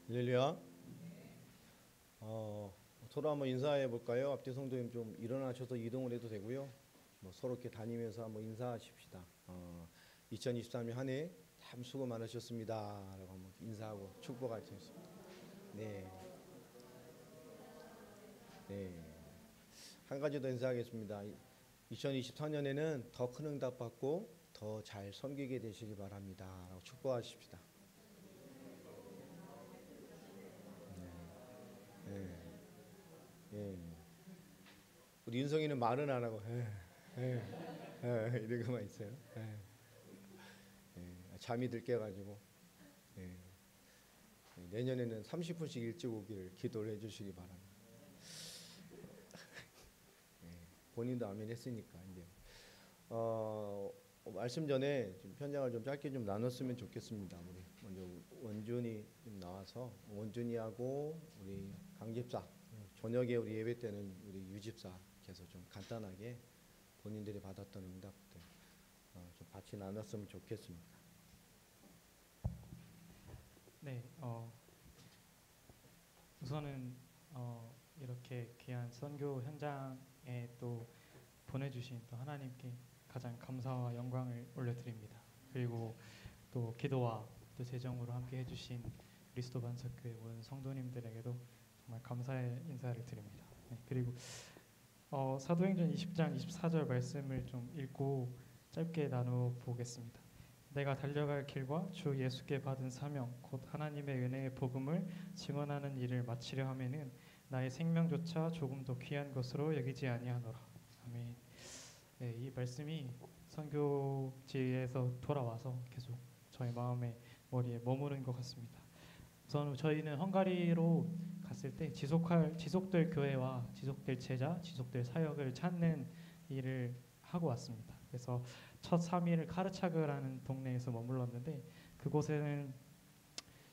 할렐루야. 서로 한번 인사해 볼까요? 앞뒤 성도님 좀 일어나셔서 이동을 해도 되고요. 서로 이렇게 다니면서 한번 인사하십시다. 2023년 한 해 참 수고 많으셨습니다. 라고 한번 인사하고 축복하겠습니다. 네, 네. 한 가지 더 인사하겠습니다. 2024년에는 더 큰 응답 받고 더 잘 섬기게 되시기 바랍니다. 라고 축복하십시다. 네, 예. 우리 윤성이는 말은 안 하고, 이러고만 있어요. 잠이 들게 가지고 내년에는 30분씩 일찍 오기를 기도를 해주시기 바랍니다. 본인도 아멘 했으니까 이제 말씀 전에 좀 편장을 좀 짧게 좀 나눴으면 좋겠습니다. 우리 먼저 원준이 좀 나와서 원준이하고 우리 강집사 저녁에 우리 예배 때는 우리 유집사께서 좀 간단하게 본인들이 받았던 응답들 좀 같이 나눴으면 좋겠습니다. 네, 우선은 이렇게 귀한 선교 현장에 또 보내주신 또 하나님께 가장 감사와 영광을 올려드립니다. 그리고 또 기도와 또 재정으로 함께 해주신 그리스도 반석교회 모든 성도님들에게도 정말 감사의 인사를 드립니다. 네, 그리고 사도행전 20장 24절 말씀을 좀 읽고 짧게 나눠 보겠습니다. 내가 달려갈 길과 주 예수께 받은 사명 곧 하나님의 은혜의 복음을 증언하는 일을 마치려 하면은 나의 생명조차 조금도 귀한 것으로 여기지 아니하노라. 아멘. 네, 이 말씀이 선교지에서 돌아와서 계속 저의 마음에 머리에 머무는 것 같습니다. 우선 저희는 헝가리로 갔을 때 지속될 교회와 지속될 제자, 지속될 사역을 찾는 일을 하고 왔습니다. 그래서 첫 3일을 카르차그라는 동네에서 머물렀는데 그곳에는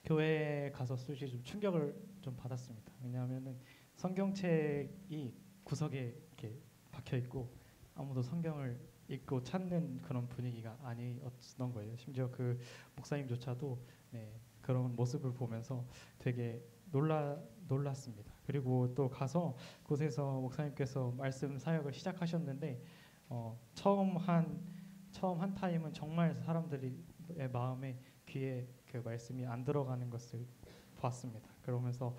교회에 가서 솔직히 좀 충격을 좀 받았습니다. 왜냐하면은 성경책이 구석에 이렇게 박혀 있고 아무도 성경을 읽고 찾는 그런 분위기가 아니었던 거예요. 심지어 그 목사님조차도 그런 모습을 보면서 되게 놀랐습니다. 그리고 또 가서 곳에서 목사님께서 말씀 사역을 시작하셨는데 처음 한 타임은 정말 사람들의 마음에 귀에 그 말씀이 안 들어가는 것을 봤습니다. 그러면서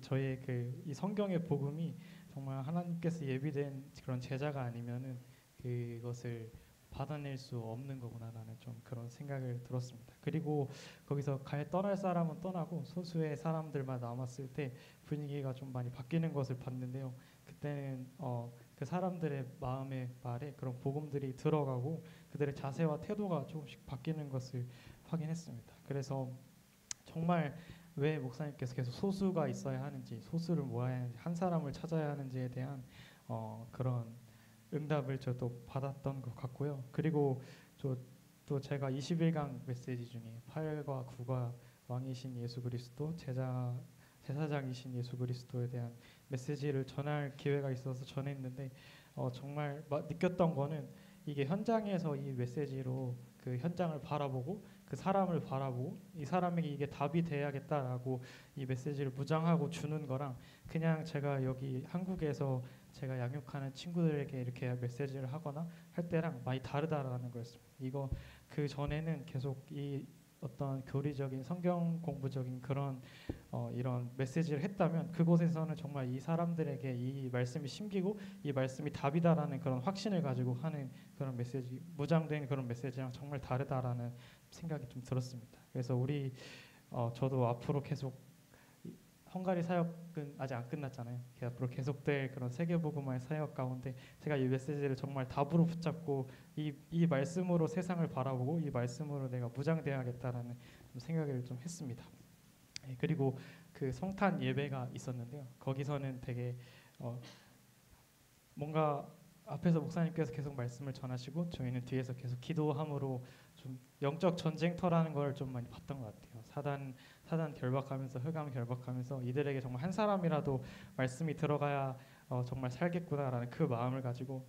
저의 이 성경의 복음이 정말 하나님께서 예비된 그런 제자가 아니면은 그것을 받아낼 수 없는 거구나라는 좀 그런 생각을 들었습니다. 그리고 거기서 떠날 사람은 떠나고 소수의 사람들만 남았을 때 분위기가 좀 많이 바뀌는 것을 봤는데요. 그때는 그 사람들의 마음의 말에 그런 복음들이 들어가고 그들의 자세와 태도가 조금씩 바뀌는 것을 확인했습니다. 그래서 정말 왜 목사님께서 계속 소수가 있어야 하는지, 소수를 모아야 하는지, 한 사람을 찾아야 하는지에 대한 그런 응답을 저도 받았던 것 같고요. 그리고 또 제가 21강 메시지 중에 8과 9가 왕이신 예수 그리스도, 제사장이신 예수 그리스도에 대한 메시지를 전할 기회가 있어서 전했는데 정말 느꼈던 거는 이게 현장에서 이 메시지로 그 현장을 바라보고 그 사람을 바라보고 이 사람에게 이게 답이 돼야겠다라고 이 메시지를 무장하고 주는 거랑 그냥 제가 여기 한국에서 제가 양육하는 친구들에게 이렇게 메시지를 하거나 할 때랑 많이 다르다라는 거였습니다. 이거 그 전에는 계속 이 어떤 교리적인 성경 공부적인 그런 이런 메시지를 했다면 그곳에서는 정말 이 사람들에게 이 말씀이 심기고 이 말씀이 답이다라는 그런 확신을 가지고 하는 그런 메시지, 무장된 그런 메시지랑 정말 다르다라는 생각이 좀 들었습니다. 그래서 저도 앞으로 계속 헝가리 사역은 아직 안 끝났잖아요. 앞으로 계속될 그런 세계복음화의 사역 가운데 제가 이 메시지를 정말 답으로 붙잡고 이 말씀으로 세상을 바라보고 이 말씀으로 내가 무장되어야겠다라는 좀 생각을 좀 했습니다. 그리고 그 성탄 예배가 있었는데요. 거기서는 되게 뭔가 앞에서 목사님께서 계속 말씀을 전하시고 저희는 뒤에서 계속 기도함으로 좀 영적 전쟁터라는 걸 좀 많이 봤던 것 같아요. 사단 결박하면서 흑암 결박하면서 이들에게 정말 한 사람이라도 말씀이 들어가야 정말 살겠구나라는 그 마음을 가지고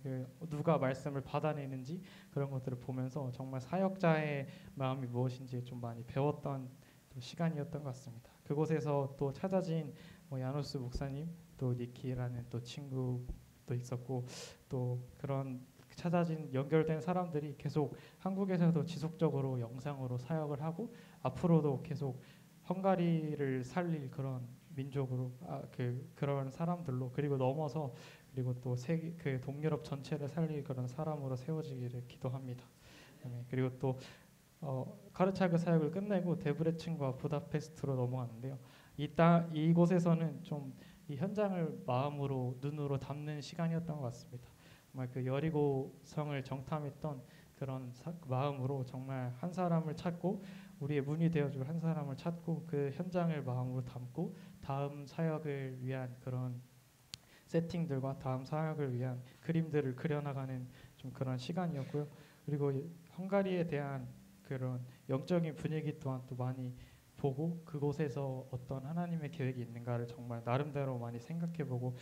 누가 말씀을 받아내는지 그런 것들을 보면서 정말 사역자의 마음이 무엇인지 좀 많이 배웠던 또 시간이었던 것 같습니다. 그곳에서 또 찾아진 뭐 야노스 목사님, 또 니키라는 또 친구도 있었고, 또 그런 찾아진 연결된 사람들이 계속 한국에서도 지속적으로 영상으로 사역을 하고 앞으로도 계속 헝가리를 살릴 그런 민족으로 그런 사람들로, 그리고 넘어서 그리고 또 세계 그 동유럽 전체를 살릴 그런 사람으로 세워지기를 기도합니다. 그리고 또 카르차그 사역을 끝내고 데브레친과 부다페스트로 넘어갔는데요. 이곳에서는 좀 이 현장을 마음으로 눈으로 담는 시간이었던 것 같습니다. 정말 그 여리고 성을 정탐했던 그런 마음으로 정말 한 사람을 찾고 우리의 문이 되어줄 한 사람을 찾고 그 현장을 마음으로 담고 다음 사역을 위한 그런 세팅들과 다음 사역을 위한 그림들을 그려나가는 좀 그런 시간이었고요. 그리고 헝가리에 대한 그런 영적인 분위기 또한 또 많이 보고 그곳에서 어떤 하나님의 계획이 있는가를 정말 나름대로 많이 생각해보고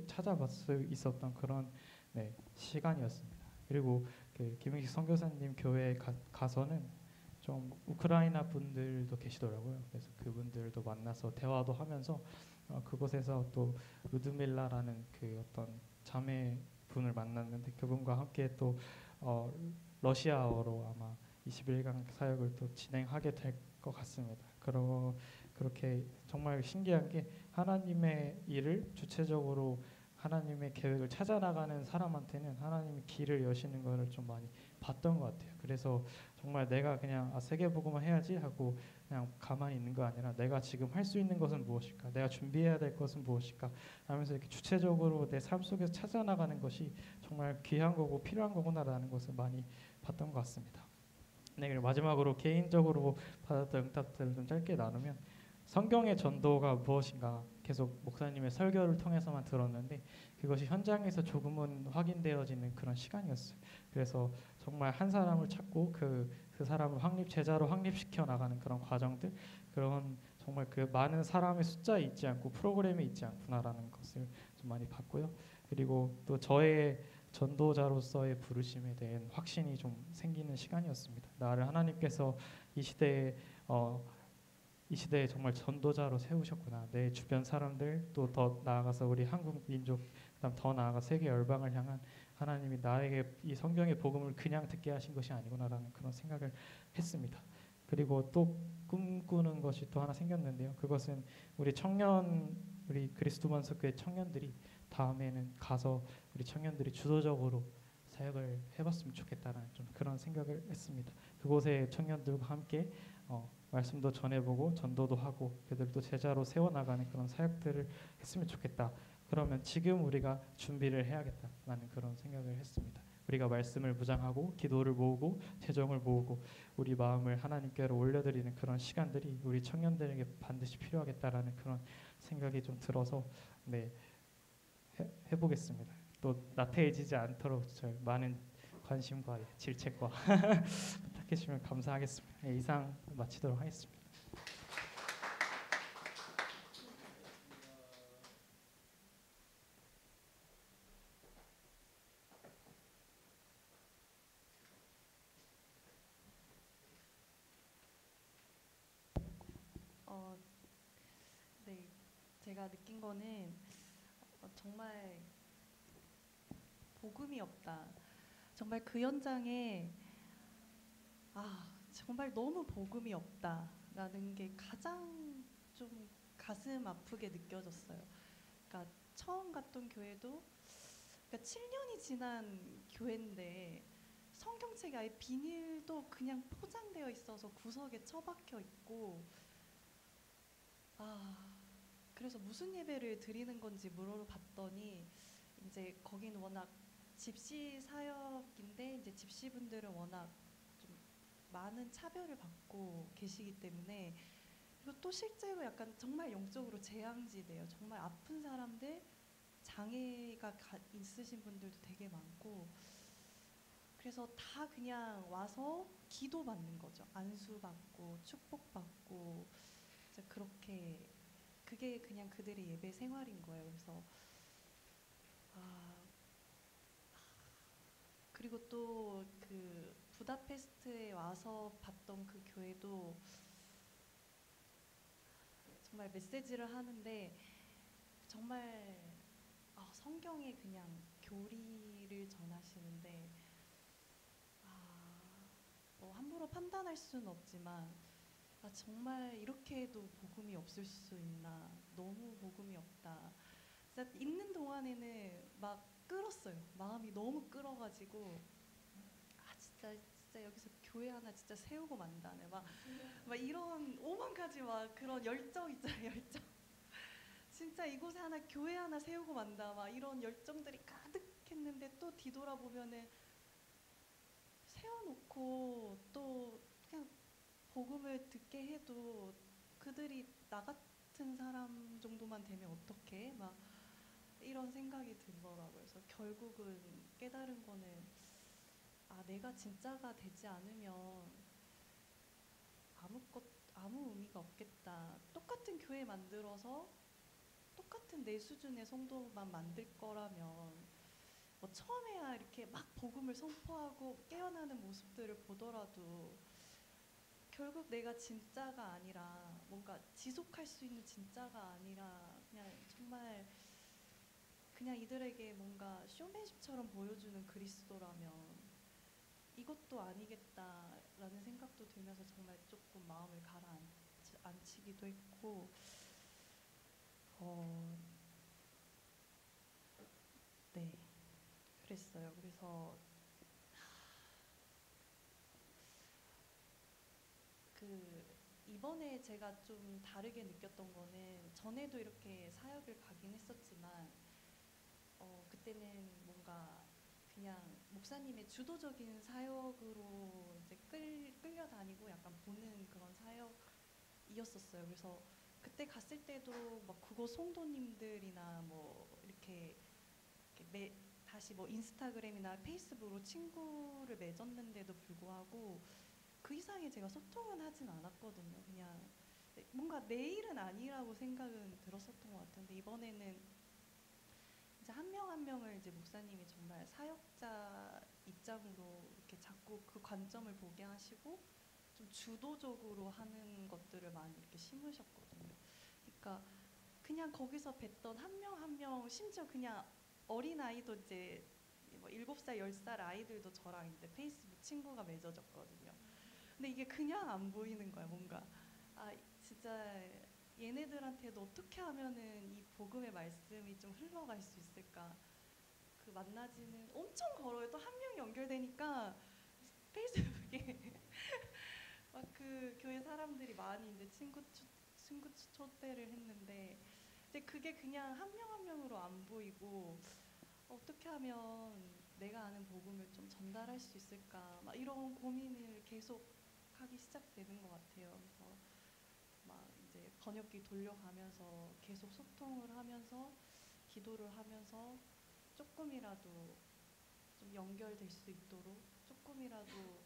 찾아볼 수 있었던 그런 시간이었습니다. 그리고 그 김영식 선교사님 교회에 가서는 좀 우크라이나 분들도 계시더라고요. 그래서 그분들도 만나서 대화도 하면서 그곳에서 또 루드밀라라는 그 어떤 자매 분을 만났는데 그분과 함께 또 러시아어로 아마 21강 사역을 또 진행하게 될 것 같습니다. 그렇게 정말 신기한 게 하나님의 일을 주체적으로 하나님의 계획을 찾아 나가는 사람한테는 하나님이 길을 여시는 것을 좀 많이 봤던 것 같아요. 그래서 정말 내가 그냥 세계복음을 해야지 하고 그냥 가만히 있는 거 아니라 내가 지금 할 수 있는 것은 무엇일까? 내가 준비해야 될 것은 무엇일까? 하면서 이렇게 주체적으로 내 삶 속에서 찾아 나가는 것이 정말 귀한 거고 필요한 거구나라는 것을 많이 봤던 것 같습니다. 네, 그리고 마지막으로 개인적으로 받았던 응답들을 좀 짧게 나누면 성경의 전도가 무엇인가 계속 목사님의 설교를 통해서만 들었는데 그것이 현장에서 조금은 확인되어지는 그런 시간이었어요. 그래서 정말 한 사람을 찾고 그 사람을 제자로 확립시켜 나가는 그런 과정들, 그런 정말 그 많은 사람의 숫자에 있지 않고 프로그램에 있지 않구나라는 것을 좀 많이 봤고요. 그리고 또 저의 전도자로서의 부르심에 대한 확신이 좀 생기는 시간이었습니다. 나를 하나님께서 이 시대에 정말 전도자로 세우셨구나. 내 주변 사람들 또 더 나아가서 우리 한국 민족, 그다음 더 나아가 세계 열방을 향한 하나님이 나에게 이 성경의 복음을 그냥 듣게 하신 것이 아니구나라는 그런 생각을 했습니다. 그리고 또 꿈꾸는 것이 또 하나 생겼는데요. 그것은 우리 그리스도만석교회 청년들이 다음에는 가서 우리 청년들이 주도적으로 사역을 해봤으면 좋겠다는 좀 그런 생각을 했습니다. 그곳의 청년들과 함께 말씀도 전해보고 전도도 하고 그들도 제자로 세워나가는 그런 사역들을 했으면 좋겠다. 그러면 지금 우리가 준비를 해야겠다라는 그런 생각을 했습니다. 우리가 말씀을 묵상하고 기도를 모으고 재정을 모으고 우리 마음을 하나님께로 올려드리는 그런 시간들이 우리 청년들에게 반드시 필요하겠다라는 그런 생각이 좀 들어서 해보겠습니다. 또 나태해지지 않도록 저희 많은 관심과 질책과 부탁해 주시면 감사하겠습니다. 이상 마치도록 하겠습니다. 어, 네, 제가 느낀 거는 정말 복음이 없다. 정말 그 현장에 정말 너무 복음이 없다라는 게 가장 좀 가슴 아프게 느껴졌어요. 그러니까 처음 갔던 교회도 그러니까 7년이 지난 교회인데 성경책에 아예 비닐도 그냥 포장되어 있어서 구석에 처박혀 있고 그래서 무슨 예배를 드리는 건지 물어봤더니 이제 거기는 워낙 집시 사역인데 이제 집시분들은 워낙 좀 많은 차별을 받고 계시기 때문에 그리고 또 실제로 약간 정말 영적으로 재앙지대예요. 정말 아픈 사람들, 장애가 있으신 분들도 되게 많고 그래서 다 그냥 와서 기도받는 거죠. 안수받고 축복받고 그게 그냥 그들의 예배 생활인 거예요. 그래서 그리고 또 그 부다페스트에 와서 봤던 그 교회도 정말 메시지를 하는데 정말 성경의 그냥 교리를 전하시는데 뭐 함부로 판단할 수는 없지만 정말 이렇게도 복음이 없을 수 있나 너무 복음이 없다. 진짜 있는 동안에는 막 끌었어요. 마음이 너무 끌어가지고 진짜 여기서 교회 하나 진짜 세우고 만다네. 막 이런 오만 가지 막 그런 열정 있잖아요. 열정. 진짜 이곳에 하나 교회 하나 세우고 만다. 막 이런 열정들이 가득했는데 또 뒤돌아보면은 세워놓고 또 그냥 복음을 듣게 해도 그들이 나 같은 사람 정도만 되면 어떡해? 막 이런 생각이 들더라고요. 그래서 결국은 깨달은 거는 내가 진짜가 되지 않으면 아무 의미가 없겠다. 똑같은 교회 만들어서 똑같은 내 수준의 성도만 만들 거라면 뭐 처음에야 이렇게 막 복음을 선포하고 깨어나는 모습들을 보더라도 결국 내가 진짜가 아니라 뭔가 지속할 수 있는 진짜가 아니라 그냥 정말 그냥 이들에게 뭔가 쇼맨십처럼 보여주는 그리스도라면 이것도 아니겠다라는 생각도 들면서 정말 조금 마음을 가라앉히기도 했고 네 그랬어요. 그래서 이번에 제가 좀 다르게 느꼈던 거는 전에도 이렇게 사역을 가긴 했었지만 그때는 뭔가 그냥 목사님의 주도적인 사역으로 이제 끌려다니고 약간 보는 그런 사역이었었어요. 그래서 그때 갔을 때도 막 그곳 성도님들이나 뭐 이렇게 다시 뭐 인스타그램이나 페이스북으로 친구를 맺었는데도 불구하고 그 이상의 제가 소통은 하진 않았거든요. 그냥 뭔가 내 일은 아니라고 생각은 들었었던 것 같은데 이번에는 이제 한 명 한 명을 이제 목사님이 정말 사역자 입장으로 이렇게 자꾸 그 관점을 보게 하시고 좀 주도적으로 하는 것들을 많이 이렇게 심으셨거든요. 그러니까 그냥 거기서 뵀던 한 명 한 명 심지어 그냥 어린 아이도 이제 뭐 7살, 10살 아이들도 저랑 이제 페이스북 친구가 맺어졌거든요. 근데 이게 그냥 안 보이는 거야. 뭔가 진짜 얘네들한테도 어떻게 하면은 이 복음의 말씀이 좀 흘러갈 수 있을까? 그 만나지는 엄청 걸어요. 또 한 명이 연결되니까 페이스북에 막 그 교회 사람들이 많이 이제 친구 초대를 했는데 근데 그게 그냥 한 명 한 명으로 안 보이고 어떻게 하면 내가 아는 복음을 좀 전달할 수 있을까? 막 이런 고민을 계속 하기 시작되는 것 같아요. 그래서 막 이제 번역기 돌려가면서 계속 소통을 하면서 기도를 하면서 조금이라도 좀 연결될 수 있도록 조금이라도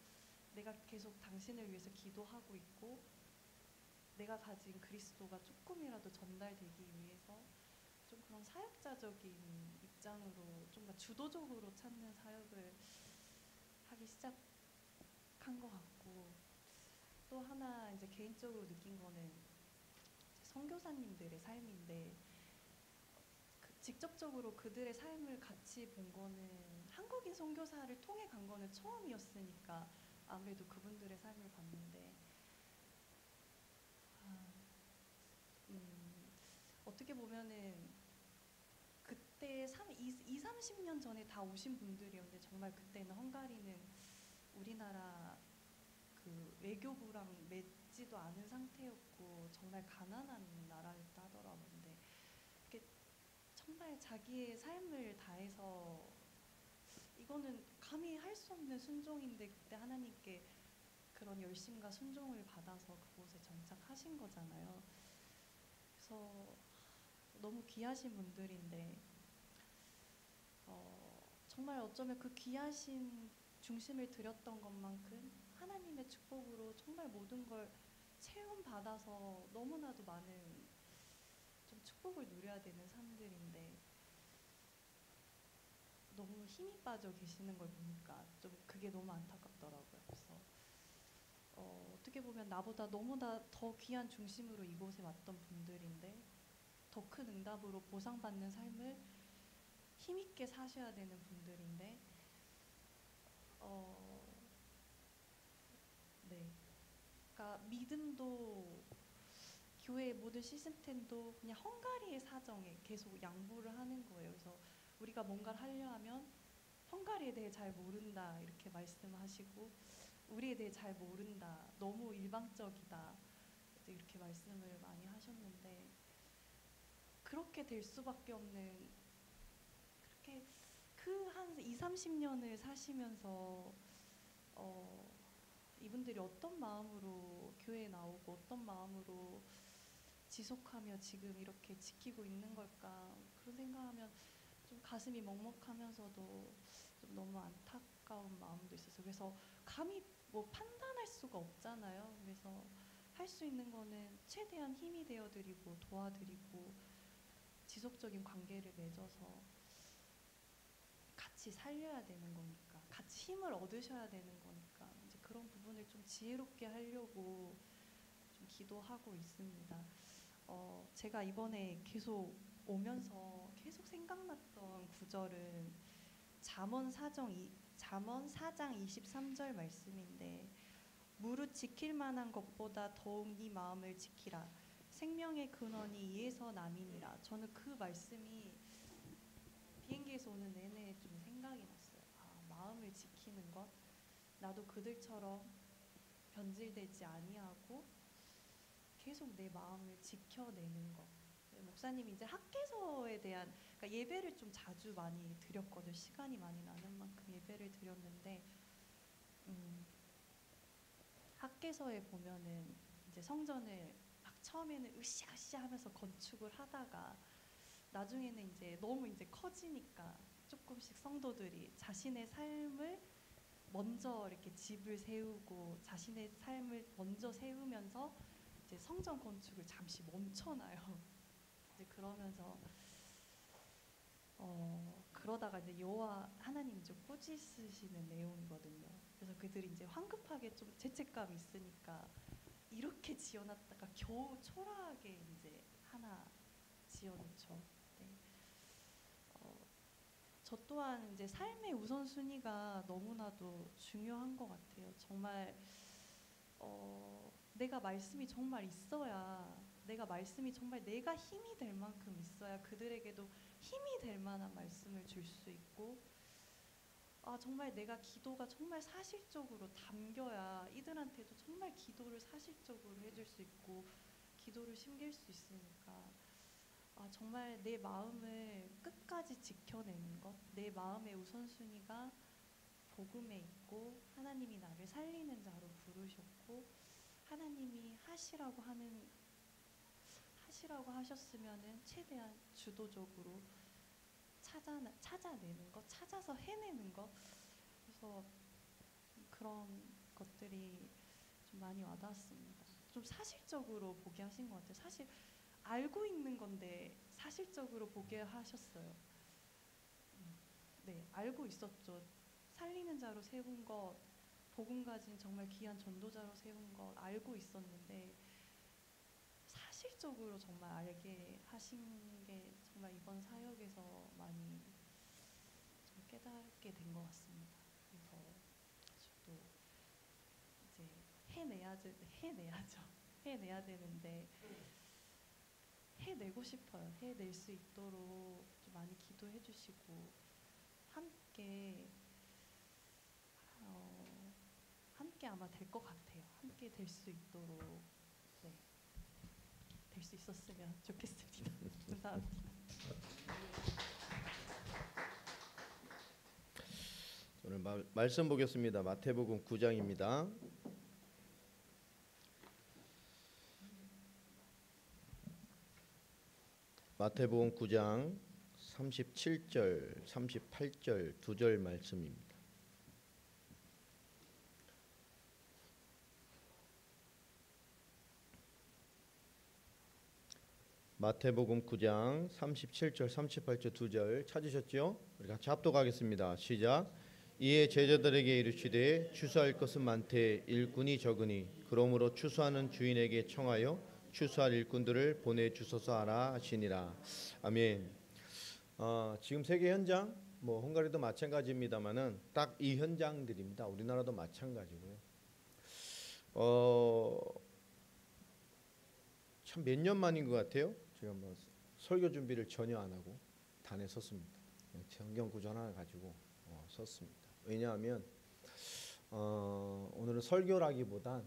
내가 계속 당신을 위해서 기도하고 있고 내가 가진 그리스도가 조금이라도 전달되기 위해서 좀 그런 사역자적인 입장으로 좀 더 주도적으로 찾는 사역을 하기 시작한 것 같고 또 하나 이제 개인적으로 느낀 거는 선교사님들의 삶인데 직접적으로 그들의 삶을 같이 본 거는 한국인 선교사를 통해 간 거는 처음이었으니까 아무래도 그분들의 삶을 봤는데 어떻게 보면은 그때 30년 전에 다 오신 분들이었는데 정말 그때는 헝가리는 우리나라 그 외교부랑 맺지도 않은 상태였고 정말 가난한 나라였다 하더라고요. 근데 정말 자기의 삶을 다해서 이거는 감히 할 수 없는 순종인데 그때 하나님께 그런 열심과 순종을 받아서 그곳에 정착하신 거잖아요. 그래서 너무 귀하신 분들인데 정말 어쩌면 그 귀하신 중심을 들였던 것만큼 하나님의 축복으로 정말 모든 걸 체험받아서 너무나도 많은 좀 축복을 누려야 되는 삶들인데 너무 힘이 빠져 계시는 걸 보니까 좀 그게 너무 안타깝더라고요. 그래서 어떻게 보면 나보다 너무나 더 귀한 중심으로 이곳에 왔던 분들인데 더 큰 응답으로 보상받는 삶을 힘있게 사셔야 되는 분들인데 네. 그러니까 믿음도 교회의 모든 시스템도 그냥 헝가리의 사정에 계속 양보를 하는 거예요. 그래서 우리가 뭔가를 하려 하면 헝가리에 대해 잘 모른다 이렇게 말씀하시고 우리에 대해 잘 모른다 너무 일방적이다 이제 이렇게 말씀을 많이 하셨는데 그렇게 될 수밖에 없는 그렇게 그 한 2, 30년을 사시면서 이분들이 어떤 마음으로 교회에 나오고 어떤 마음으로 지속하며 지금 이렇게 지키고 있는 걸까 그런 생각하면 좀 가슴이 먹먹하면서도 좀 너무 안타까운 마음도 있어서 그래서 감히 뭐 판단할 수가 없잖아요. 그래서 할 수 있는 거는 최대한 힘이 되어드리고 도와드리고 지속적인 관계를 맺어서 같이 살려야 되는 거니까 같이 힘을 얻으셔야 되는 거니까 이제 그런 부분을 좀 지혜롭게 하려고 좀 기도하고 있습니다. 제가 이번에 계속 오면서 계속 생각났던 구절은 잠언 4장 23절 말씀인데 무릇 지킬 만한 것보다 더욱 네 마음을 지키라 생명의 근원이 이에서 남이니라. 저는 그 말씀이 비행기에서 오는 내내 좀 생각이 났어요. 마음을 지키는 것 나도 그들처럼 변질되지 아니하고 계속 내 마음을 지켜내는 것. 목사님이 이제 학개서에 대한 그러니까 예배를 좀 자주 많이 드렸거든요. 시간이 많이 나는 만큼 예배를 드렸는데 학개서에 보면은 이제 성전을 막 처음에는 으쌰으쌰 하면서 건축을 하다가 나중에는 이제 너무 이제 커지니까 조금씩 성도들이 자신의 삶을 먼저 이렇게 집을 세우고 자신의 삶을 먼저 세우면서 이제 성전 건축을 잠시 멈춰놔요. 이제 그러면서 그러다가 이제 여호와 하나님이 좀 꾸짖으시는 내용이거든요. 그래서 그들이 이제 황급하게 좀 죄책감이 있으니까 이렇게 지어놨다가 겨우 초라하게 이제 하나 지어놓죠. 네. 저 또한 이제 삶의 우선순위가 너무나도 중요한 것 같아요. 정말 내가 말씀이 정말 있어야 내가 말씀이 정말 내가 힘이 될 만큼 있어야 그들에게도 힘이 될 만한 말씀을 줄 수 있고 정말 내가 기도가 정말 사실적으로 담겨야 이들한테도 정말 기도를 사실적으로 해줄 수 있고 기도를 심길 수 있으니까 정말 내 마음을 끝까지 지켜내는 것 내 마음의 우선순위가 복음에 있고 하나님이 나를 살리는 자로 부르셨고 하나님이 하시라고 하셨으면은 최대한 주도적으로 찾아내는 것, 찾아서 해내는 것. 그래서 그런 것들이 좀 많이 와닿았습니다. 좀 사실적으로 보게 하신 것 같아요. 사실 알고 있는 건데 사실적으로 보게 하셨어요. 네, 알고 있었죠. 살리는 자로 세운 것, 복음 가진 정말 귀한 전도자로 세운 것 알고 있었는데 사실적으로 정말 알게 하신 게 정말 이번 사역에서 많이 좀 깨닫게 된 것 같습니다. 그래서 저도 이제 해내야 되는데 해내고 싶어요. 해낼 수 있도록 좀 많이 기도해 주시고 함께 아마 될 것 같아요. 함께 될 수 있도록 될 수 있었으면 좋겠습니다. 감사합니다. 오늘 말씀 보겠습니다. 마태복음 9장입니다. 마태복음 9장 37절, 38절 두 절 말씀입니다. 마태복음 9장 37절, 38절 두 절 찾으셨죠? 우리 같이 합독하겠습니다. 시작. 이에 제자들에게 이르시되 추수할 것은 많되 일꾼이 적으니 그러므로 추수하는 주인에게 청하여 추수할 일꾼들을 보내주소서 하라 하시니라. 아멘. 지금 세계 현장 뭐 헝가리도 마찬가지입니다만은 딱 이 현장들입니다. 우리나라도 마찬가지고요. 참 몇 년 만인 것 같아요. 제가 뭐 설교 준비를 전혀 안 하고 단에 섰습니다. 성경 구절 하나 가지고 섰습니다. 왜냐하면 오늘은 설교라기보단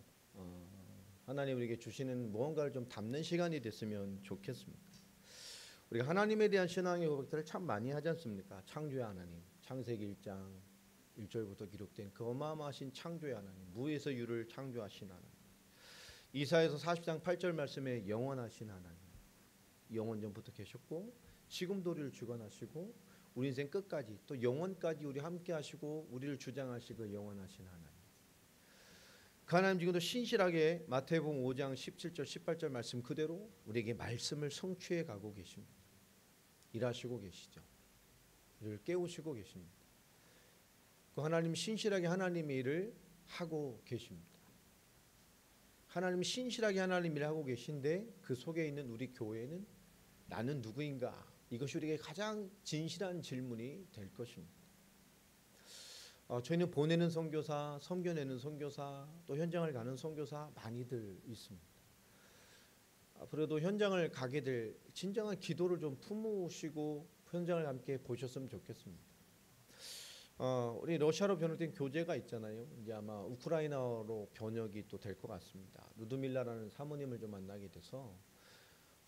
하나님 우리에게 주시는 무언가를 좀 담는 시간이 됐으면 좋겠습니다. 우리가 하나님에 대한 신앙의 고백들을 참 많이 하지 않습니까? 창조의 하나님, 창세기 1장 1절부터 기록된 그 어마어마하신 창조의 하나님, 무에서 유를 창조하신 하나님, 이사야서 40장 8절 말씀에 영원하신 하나님, 영원 전부터 계셨고 지금도 우리를 주관하시고 우리 인생 끝까지 또 영원까지 우리 함께 하시고 우리를 주장하시고 영원하신 하나님. 그 하나님 지금도 신실하게 마태복음 5장 17절 18절 말씀 그대로 우리에게 말씀을 성취해 가고 계십니다. 일하시고 계시죠. 우리를 깨우시고 계십니다. 그 하나님 신실하게 하나님의 일을 하고 계십니다. 하나님 신실하게 하나님 일을 하고 계신데 그 속에 있는 우리 교회는 나는 누구인가? 이것이 우리에게 가장 진실한 질문이 될 것입니다. 저희는 보내는 선교사, 섬겨내는 선교사, 또 현장을 가는 선교사 많이들 있습니다. 앞으로도 현장을 가게 될 진정한 기도를 좀 품으시고 현장을 함께 보셨으면 좋겠습니다. 우리 러시아로 번역된 교재가 있잖아요. 이제 아마 우크라이나어로 번역이 또 될 것 같습니다. 루드밀라라는 사모님을 좀 만나게 돼서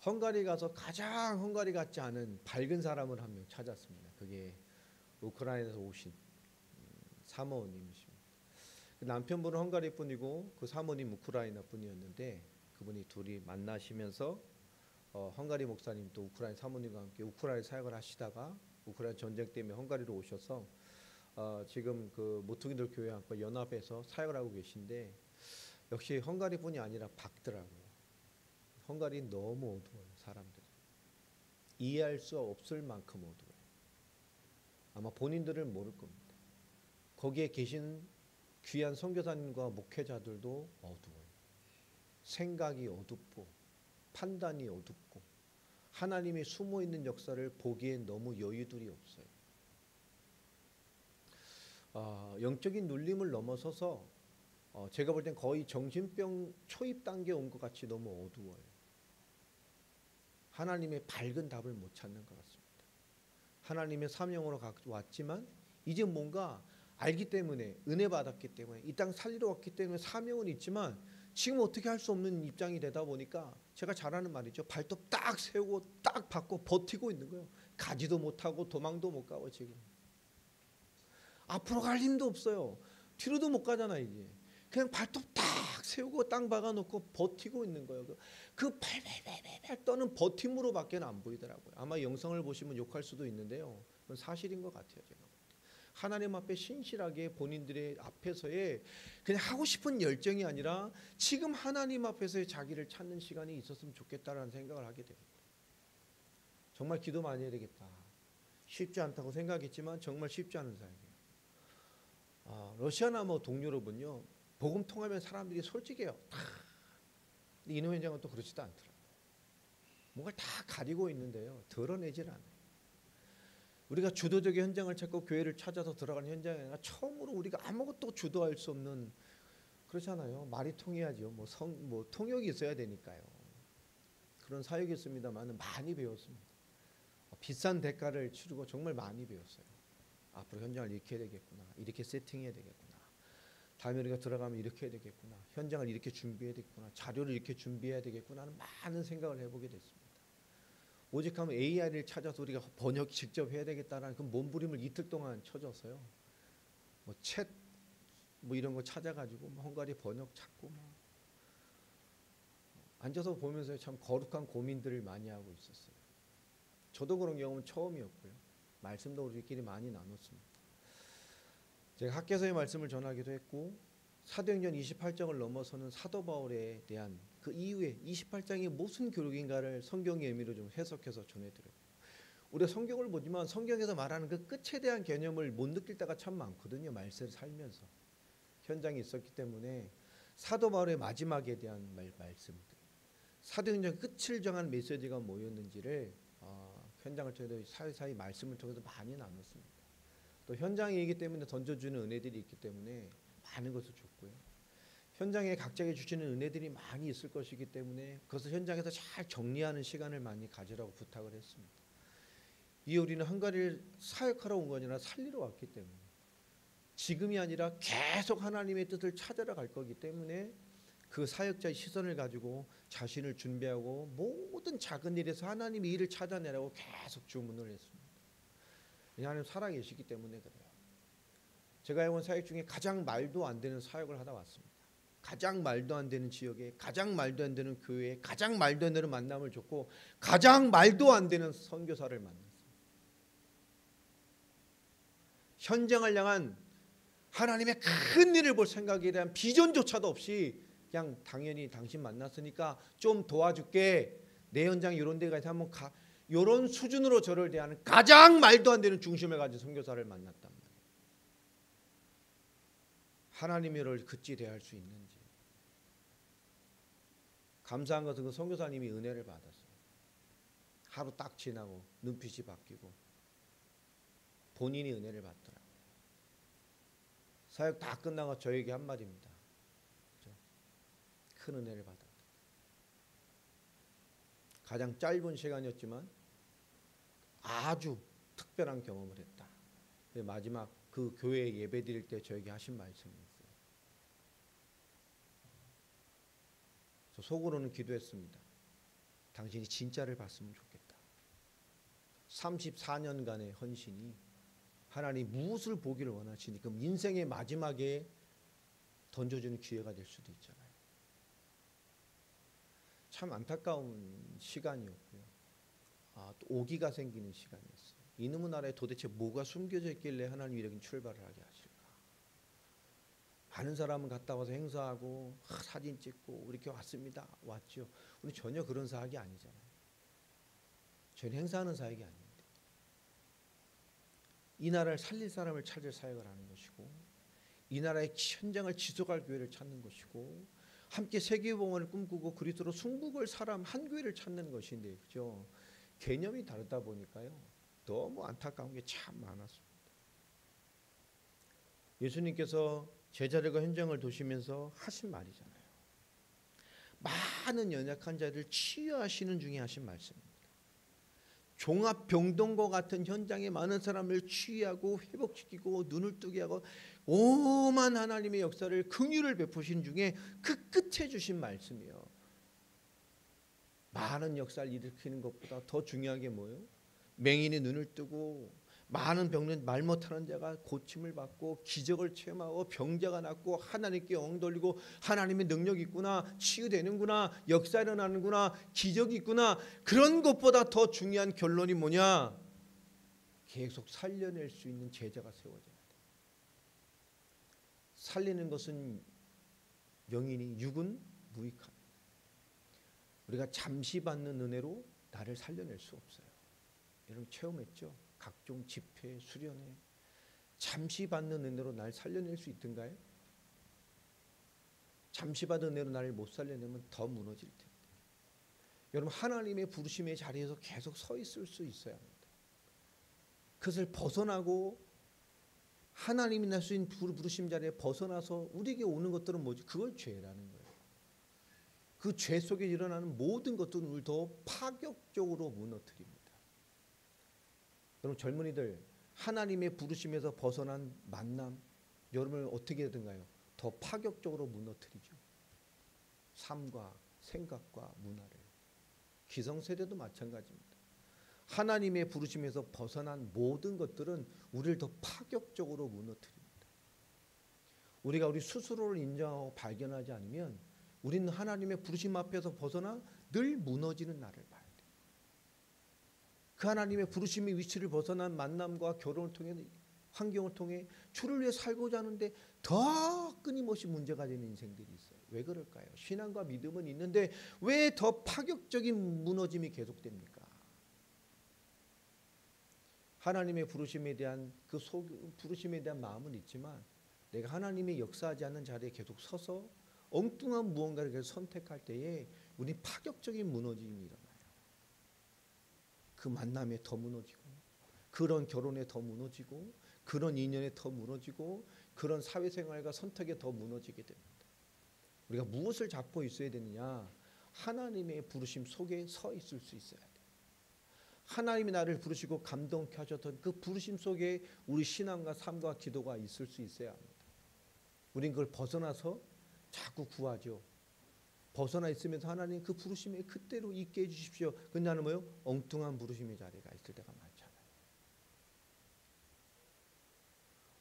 헝가리 가서 가장 헝가리 같지 않은 밝은 사람을 한 명 찾았습니다. 그게 우크라이나에서 오신 사모님이십니다. 남편분은 헝가리 분이고 그 사모님 우크라이나 분이었는데 그분이 둘이 만나시면서 헝가리 목사님 또 우크라이나 사모님과 함께 우크라이나 사역을 하시다가 우크라이나 전쟁 때문에 헝가리로 오셔서 지금 그 모퉁이들 교회와 연합해서 사역을 하고 계신데 역시 헝가리 분이 아니라 밝더라고요. 헝가리 너무 어두워요. 사람들이 이해할 수 없을 만큼 어두워요. 아마 본인들은 모를 겁니다. 거기에 계신 귀한 선교사님과 목회자들도 어두워요. 생각이 어둡고 판단이 어둡고 하나님이 숨어있는 역사를 보기엔 너무 여유들이 없어요. 영적인 눌림을 넘어서서 제가 볼 땐 거의 정신병 초입 단계에 온 것 같이 너무 어두워요. 하나님의 밝은 답을 못 찾는 것 같습니다. 하나님의 사명으로 왔지만 이제 뭔가 알기 때문에 은혜 받았기 때문에 이 땅 살리러 왔기 때문에 사명은 있지만 지금 어떻게 할 수 없는 입장이 되다 보니까 제가 잘하는 말이죠. 발톱 딱 세우고 딱 받고 버티고 있는 거예요. 가지도 못하고 도망도 못 가고 지금 앞으로 갈 힘도 없어요. 뒤로도 못 가잖아 이제. 그냥 발톱 딱 세우고 땅 박아놓고 버티고 있는 거예요. 그 팔팔팔팔 떠는 버팀으로밖에 안 보이더라고요. 아마 영상을 보시면 욕할 수도 있는데요. 그건 사실인 것 같아요. 제가 하나님 앞에 신실하게 본인들의 앞에서의 그냥 하고 싶은 열정이 아니라 지금 하나님 앞에서의 자기를 찾는 시간이 있었으면 좋겠다라는 생각을 하게 됩니다. 정말 기도 많이 해야 되겠다. 쉽지 않다고 생각했지만 정말 쉽지 않은 사역이에요. 러시아나 뭐 동유럽은요 복음 통하면 사람들이 솔직해요. 근데 이놈 현장은 또 그렇지도 않더라고요. 뭔가 다 가리고 있는데요 드러내질 않아요. 우리가 주도적인 현장을 찾고 교회를 찾아서 들어가는 현장이 아니라 처음으로 우리가 아무것도 주도할 수 없는 그렇잖아요. 말이 통해야죠. 뭐 통역이 있어야 되니까요. 그런 사역이 있습니다만 많이 배웠습니다. 비싼 대가를 치르고 정말 많이 배웠어요. 앞으로 현장을 이렇게 해야 되겠구나. 이렇게 세팅해야 되겠구나. 다음에 우리가 들어가면 이렇게 해야 되겠구나. 현장을 이렇게 준비해야 되겠구나. 자료를 이렇게 준비해야 되겠구나 하는 많은 생각을 해보게 됐습니다. 오직 하면 AI를 찾아서 우리가 번역 직접 해야 되겠다라는 그 몸부림을 이틀 동안 쳐줘서요. 뭐 챗 뭐 이런 거 찾아가지고 헝가리 번역 찾고 앉아서 보면서 참 거룩한 고민들을 많이 하고 있었어요. 저도 그런 경험은 처음이었고요. 말씀도 우리끼리 많이 나눴습니다. 제가 학교에서의 말씀을 전하기도 했고 사도행전 28장을 넘어서는 사도 바울에 대한 그 이후에 28장이 무슨 교육인가를 성경의 의미로 좀 해석해서 전해드렸고 우리가 성경을 보지만 성경에서 말하는 그 끝에 대한 개념을 못 느낄 때가 참 많거든요. 말세를 살면서 현장에 있었기 때문에 사도 바울의 마지막에 대한 말씀들, 사도행전 끝을 정한 메시지가 뭐였는지를 현장을 통해서 사이사이 말씀을 통해서 많이 나눴습니다. 또 현장이기 때문에 던져주는 은혜들이 있기 때문에 많은 것을 줬고요. 현장에 각자에게 주시는 은혜들이 많이 있을 것이기 때문에 그것을 현장에서 잘 정리하는 시간을 많이 가지라고 부탁을 했습니다. 이 우리는 한가리를 사역하러 온 거냐 살리러 왔기 때문에 지금이 아니라 계속 하나님의 뜻을 찾아라 갈 거기 때문에 그 사역자의 시선을 가지고 자신을 준비하고 모든 작은 일에서 하나님의 일을 찾아내라고 계속 주문을 했습니다. 하나님 살아계시기 때문에 그래요. 제가 해온 사역 중에 가장 말도 안 되는 사역을 하다 왔습니다. 가장 말도 안 되는 지역에, 가장 말도 안 되는 교회에, 가장 말도 안 되는 만남을 줬고 가장 말도 안 되는 선교사를 만났어요. 현장을 향한 하나님의 큰 일을 볼 생각에 대한 비전조차도 없이 그냥 당연히 당신 만났으니까 좀 도와줄게. 내 현장 이런 데 가서 한번 가. 이런 수준으로 저를 대하는 가장 말도 안 되는 중심을 가진 선교사를 만났단 말이에요. 하나님의 를 그치 대할 수 있는지. 감사한 것은 그 선교사님이 은혜를 받았어요. 하루 딱 지나고 눈빛이 바뀌고 본인이 은혜를 받더라고요. 사역 다 끝나고 저에게 한마디입니다. 큰 은혜를 받았다. 가장 짧은 시간이었지만 아주 특별한 경험을 했다. 마지막 그 교회 예배 드릴 때 저에게 하신 말씀이었어요. 저 속으로는 기도했습니다. 당신이 진짜를 봤으면 좋겠다. 34년간의 헌신이 하나님 무엇을 보기를 원하시니 그럼 인생의 마지막에 던져주는 기회가 될 수도 있잖아요. 참 안타까운 시간이었고요. 또 오기가 생기는 시간이었어요. 이놈의 나라에 도대체 뭐가 숨겨져 있길래 하나님이 이렇게 출발을 하게 하실까. 많은 사람은 갔다 와서 행사하고 사진 찍고 이렇게 왔습니다. 왔죠. 우리 전혀 그런 사역이 아니잖아요. 저희는 행사하는 사역이 아닙니다. 이 나라를 살릴 사람을 찾을 사역을 하는 것이고 이 나라의 현장을 지속할 교회를 찾는 것이고 함께 세계복음을 꿈꾸고 그리스도로 승복할 사람 한 교회를 찾는 것인데 그죠? 개념이 다르다 보니까요. 너무 안타까운 게 참 많았습니다. 예수님께서 제자들과 현장을 도시면서 하신 말이잖아요. 많은 연약한 자들을 치유하시는 중에 하신 말씀입니다. 종합병동과 같은 현장에 많은 사람을 치유하고 회복시키고 눈을 뜨게 하고 오만 하나님의 역사를 긍휼을 베푸신 중에 그 끝에 주신 말씀이에요. 많은 역사를 일으키는 것보다 더 중요한 게 뭐예요? 맹인이 눈을 뜨고 많은 병든 말 못하는 자가 고침을 받고 기적을 체험하고 병자가 낫고 하나님께 엉 돌리고 하나님의 능력이 있구나, 치유되는구나, 역사 일어나는구나, 기적이 있구나. 그런 것보다 더 중요한 결론이 뭐냐? 계속 살려낼 수 있는 제자가 세워져야 돼. 살리는 것은 영이니 육은 무익합니다. 우리가 잠시 받는 은혜로 나를 살려낼 수 없어요. 여러분 체험했죠? 각종 집회, 수련회 잠시 받는 은혜로 날 살려낼 수 있던가요? 잠시 받은 은혜로 나를 못 살려내면 더 무너질 텐데. 여러분 하나님의 부르심의 자리에서 계속 서 있을 수 있어야 합니다. 그것을 벗어나고 하나님이 날 수 있는 부르심 자리에 벗어나서 우리에게 오는 것들은 뭐지? 그걸 죄라는 거예요. 그 죄 속에 일어나는 모든 것들은 우리를 더 파격적으로 무너뜨립니다. 여러분 젊은이들 하나님의 부르심에서 벗어난 만남 여러분을 어떻게 되든가요? 더 파격적으로 무너뜨리죠. 삶과 생각과 문화를. 기성세대도 마찬가지입니다. 하나님의 부르심에서 벗어난 모든 것들은 우리를 더 파격적으로 무너뜨립니다. 우리가 우리 스스로를 인정하고 발견하지 않으면 우리는 하나님의 부르심 앞에서 벗어나 늘 무너지는 날을 봐요. 그 하나님의 부르심의 위치를 벗어난 만남과 결혼을 통해 환경을 통해 주를 위해 살고자 하는데 더 끊임없이 문제가 되는 인생들이 있어요. 왜 그럴까요? 신앙과 믿음은 있는데 왜 더 파격적인 무너짐이 계속됩니까? 하나님의 부르심에 대한 부르심에 대한 마음은 있지만 내가 하나님이 역사하지 않는 자리에 계속 서서 엉뚱한 무언가를 계속 선택할 때에 우리 파격적인 무너짐이 일어나요. 그 만남에 더 무너지고, 그런 결혼에 더 무너지고, 그런 인연에 더 무너지고, 그런 사회생활과 선택에 더 무너지게 됩니다. 우리가 무엇을 잡고 있어야 되느냐? 하나님의 부르심 속에 서 있을 수 있어야 돼요. 하나님이 나를 부르시고 감동케 하셨던 그 부르심 속에 우리 신앙과 삶과 기도가 있을 수 있어야 합니다. 우린 그걸 벗어나서 자꾸 구하죠. 벗어나 있으면서 하나님 그 부르심에 그대로 있게 해주십시오. 근데 나는 뭐요? 엉뚱한 부르심의 자리가 있을 때가 많잖아요.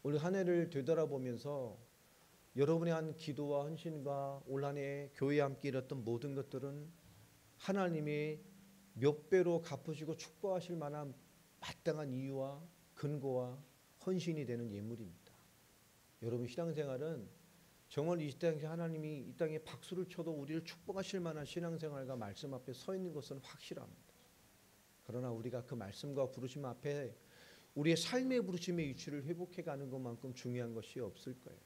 우리 한 해를 되돌아보면서 여러분의 한 기도와 헌신과 올 한 해 교회에 함께 이뤘던 모든 것들은 하나님이 몇 배로 갚으시고 축복하실 만한 마땅한 이유와 근거와 헌신이 되는 예물입니다. 여러분 신앙생활은 정말 이 땅에 하나님이 이 땅에 박수를 쳐도 우리를 축복하실 만한 신앙생활과 말씀 앞에 서 있는 것은 확실합니다. 그러나 우리가 그 말씀과 부르심 앞에 우리의 삶의 부르심의 위치를 회복해 가는 것만큼 중요한 것이 없을 거예요.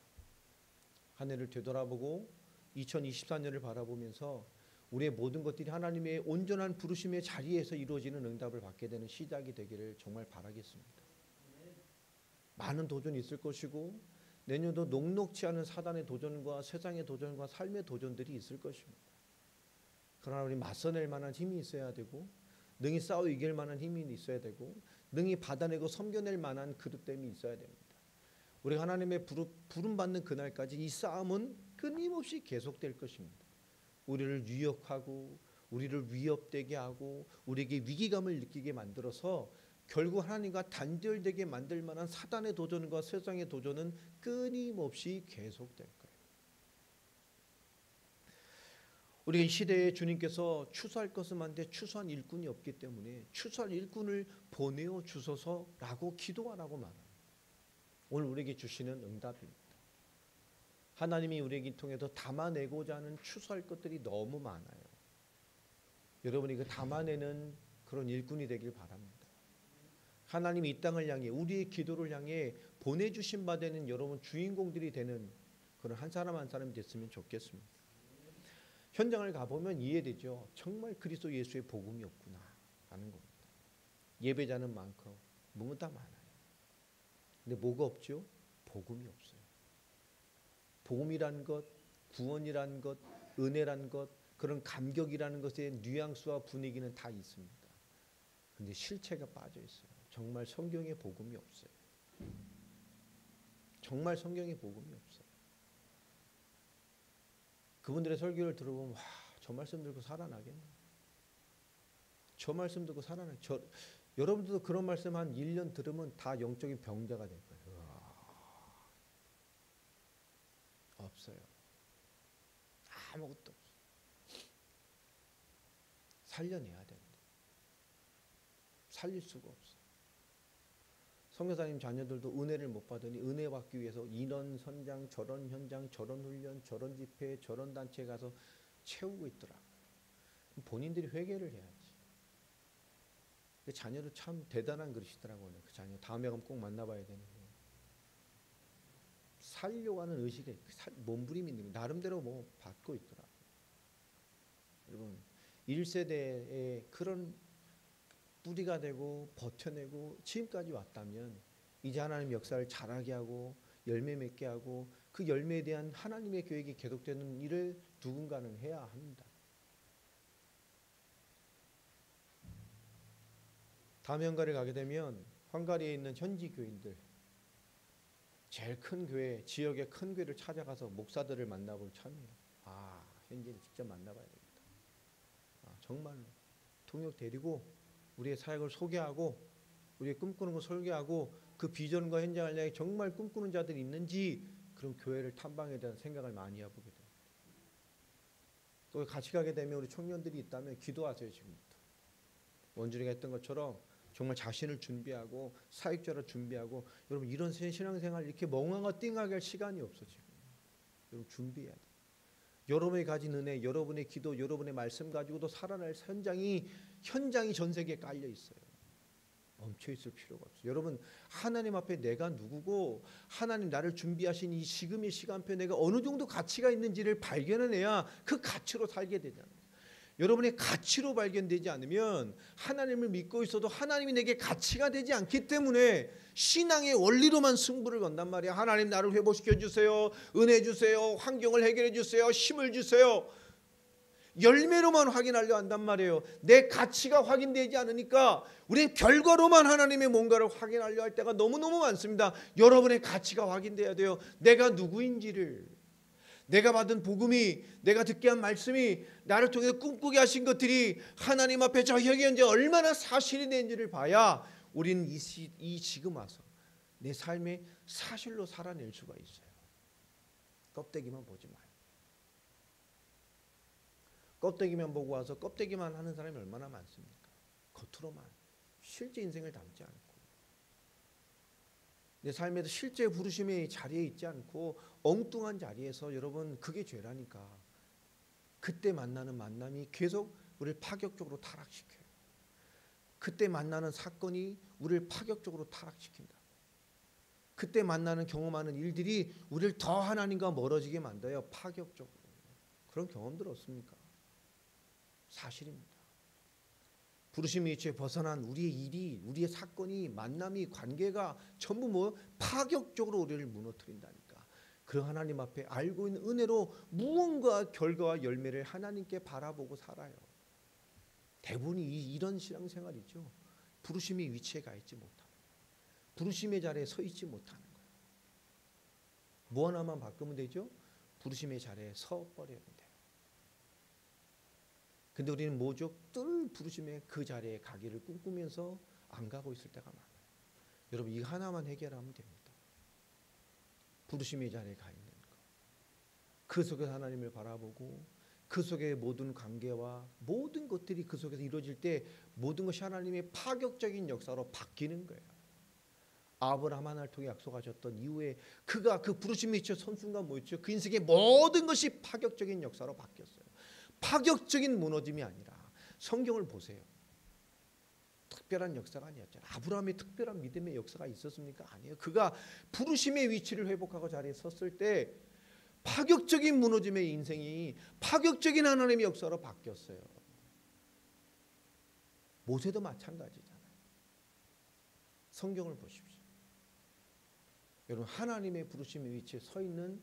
한 해를 되돌아보고 2024년을 바라보면서 우리의 모든 것들이 하나님의 온전한 부르심의 자리에서 이루어지는 응답을 받게 되는 시작이 되기를 정말 바라겠습니다. 많은 도전이 있을 것이고 내년도 녹록지 않은 사단의 도전과 세상의 도전과 삶의 도전들이 있을 것입니다. 그러나 우리 맞서낼 만한 힘이 있어야 되고 능히 싸워 이길 만한 힘이 있어야 되고 능히 받아내고 섬겨낼 만한 그릇됨이 있어야 됩니다. 우리가 하나님의 부름받는 그날까지 이 싸움은 끊임없이 계속될 것입니다. 우리를 유혹하고 우리를 위협되게 하고 우리에게 위기감을 느끼게 만들어서 결국 하나님과 단절되게 만들 만한 사단의 도전과 세상의 도전은 끊임없이 계속될 거예요. 우리가 이 시대에 주님께서 추수할 것은 많은데 추수한 일꾼이 없기 때문에 추수할 일꾼을 보내어 주소서라고 기도하라고 말합니다. 오늘 우리에게 주시는 응답입니다. 하나님이 우리에게 통해서 담아내고자 하는 추수할 것들이 너무 많아요. 여러분이 그 담아내는 그런 일꾼이 되길 바랍니다. 하나님이 이 땅을 향해 우리의 기도를 향해 보내주신 바 되는 여러분 주인공들이 되는 그런 한 사람 한 사람이 됐으면 좋겠습니다. 현장을 가보면 이해되죠. 정말 그리스도 예수의 복음이 없구나 하는 겁니다. 예배자는 많고 뭔가 다 많아요. 근데 뭐가 없죠? 복음이 없어요. 복음이란 것, 구원이란 것, 은혜란 것, 그런 감격이라는 것의 뉘앙스와 분위기는 다 있습니다. 근데 실체가 빠져 있어요. 정말 성경에 복음이 없어요. 정말 성경에 복음이 없어요. 그분들의 설교를 들어보면 와, 저 말씀 듣고 살아나겠네. 저 말씀 듣고 살아나. 여러분들도 그런 말씀 한 1년 들으면 다 영적인 병자가 될 거예요. 없어요. 아무것도 없어요. 살려내야 되는데 살릴 수가 없어요. 선교사님 자녀들도 은혜를 못 받으니 은혜 받기 위해서 이런 선장, 저런 현장, 저런 훈련, 저런 집회, 저런 단체에 가서 채우고 있더라고요. 본인들이 회개를 해야지. 그 자녀도 참 대단한 그릇이더라고요. 그 자녀 다음에 가면 꼭 만나봐야 되는데 살려고 하는 의식에 몸부림이 있는 거예요. 나름대로 뭐 받고 있더라고요. 여러분 1세대의 그런 뿌리가 되고 버텨내고 지금까지 왔다면 이제 하나님 역사를 잘하게 하고 열매 맺게 하고 그 열매에 대한 하나님의 계획이 계속되는 일을 누군가는 해야 합니다. 다음 현가를 가게 되면 헝가리에 있는 현지 교인들 제일 큰 교회, 지역의 큰 교회를 찾아가서 목사들을 만나볼 참이에요. 현지를 직접 만나봐야 되겠다. 정말로 통역 데리고 우리의 사역을 소개하고 우리의 꿈꾸는 걸 설계하고 그 비전과 현장을 향해 정말 꿈꾸는 자들이 있는지 그런 교회를 탐방에 대한 생각을 많이 해보게 됩니다. 또 같이 가게 되면 우리 청년들이 있다면 기도하세요. 지금부터. 원준이가 했던 것처럼 정말 자신을 준비하고 사역자로 준비하고 여러분 이런 신앙생활 이렇게 멍하고 띵하게 할 시간이 없어 지금. 여러분 준비해야 돼요. 여러분이 가진 은혜, 여러분의 기도, 여러분의 말씀 가지고도 살아날 현장이 전 세계에 깔려 있어요. 멈춰 있을 필요가 없어요. 여러분, 하나님 앞에 내가 누구고 하나님 나를 준비하신 이 지금의 시간표에 내가 어느 정도 가치가 있는지를 발견해내야 그 가치로 살게 되잖아요. 여러분의 가치로 발견되지 않으면 하나님을 믿고 있어도 하나님이 내게 가치가 되지 않기 때문에 신앙의 원리로만 승부를 건단 말이야. 하나님 나를 회복시켜 주세요. 은혜 주세요. 환경을 해결해 주세요. 힘을 주세요. 열매로만 확인하려 한단 말이에요. 내 가치가 확인되지 않으니까 우리 결과로만 하나님의 뭔가를 확인하려 할 때가 너무너무 많습니다. 여러분의 가치가 확인돼야 돼요. 내가 누구인지를, 내가 받은 복음이, 내가 듣게 한 말씀이, 나를 통해 꿈꾸게 하신 것들이 하나님 앞에 저 현재 얼마나 사실이 되는지를 봐야 우리는 이 지금 와서 내 삶의 사실로 살아낼 수가 있어요. 껍데기만 보지 마요. 껍데기만 보고 와서 껍데기만 하는 사람이 얼마나 많습니까? 겉으로만, 실제 인생을 담지 않고, 내 삶에도 실제 부르심의 자리에 있지 않고 엉뚱한 자리에서, 여러분 그게 죄라니까. 그때 만나는 만남이 계속 우리를 파격적으로 타락시켜요. 그때 만나는 사건이 우리를 파격적으로 타락시킨다. 그때 만나는 경험하는 일들이 우리를 더 하나님과 멀어지게 만들어요. 파격적으로. 그런 경험들 없습니까? 사실입니다. 부르심의 위치에 벗어난 우리의 일이, 우리의 사건이, 만남이, 관계가 전부 파격적으로 우리를 무너뜨린다니까. 그 하나님 앞에 알고 있는 은혜로 무언가 결과와 열매를 하나님께 바라보고 살아요. 대부분이 이런 신앙생활이죠. 부르심의 위치에 가 있지 못하는 거예요. 부르심의 자리에 서 있지 못하는 거예요. 뭐 하나만 바꾸면 되죠? 부르심의 자리에 서 버려야 돼요. 근데 우리는 뭐죠? 늘 부르심의 그 자리에 가기를 꿈꾸면서 안 가고 있을 때가 많아요. 여러분, 이 하나만 해결하면 됩니다. 부르심의 자리에 가 있는 것. 그 속에서 하나님을 바라보고 그 속의 모든 관계와 모든 것들이 그 속에서 이루어질 때 모든 것이 하나님의 파격적인 역사로 바뀌는 거예요. 아브라함 하나님을 통해 약속하셨던 이후에 그가 그 부르심에 있죠. 선 순간 뭐였죠? 그 인생의 모든 것이 파격적인 역사로 바뀌었어요. 파격적인 무너짐이 아니라, 성경을 보세요. 특별한 역사가 아니었잖아요. 아브라함의 특별한 믿음의 역사가 있었습니까? 아니에요. 그가 부르심의 위치를 회복하고 자리에 섰을 때 파격적인 무너짐의 인생이 파격적인 하나님의 역사로 바뀌었어요. 모세도 마찬가지잖아요. 성경을 보십시오. 여러분, 하나님의 부르심의 위치에 서 있는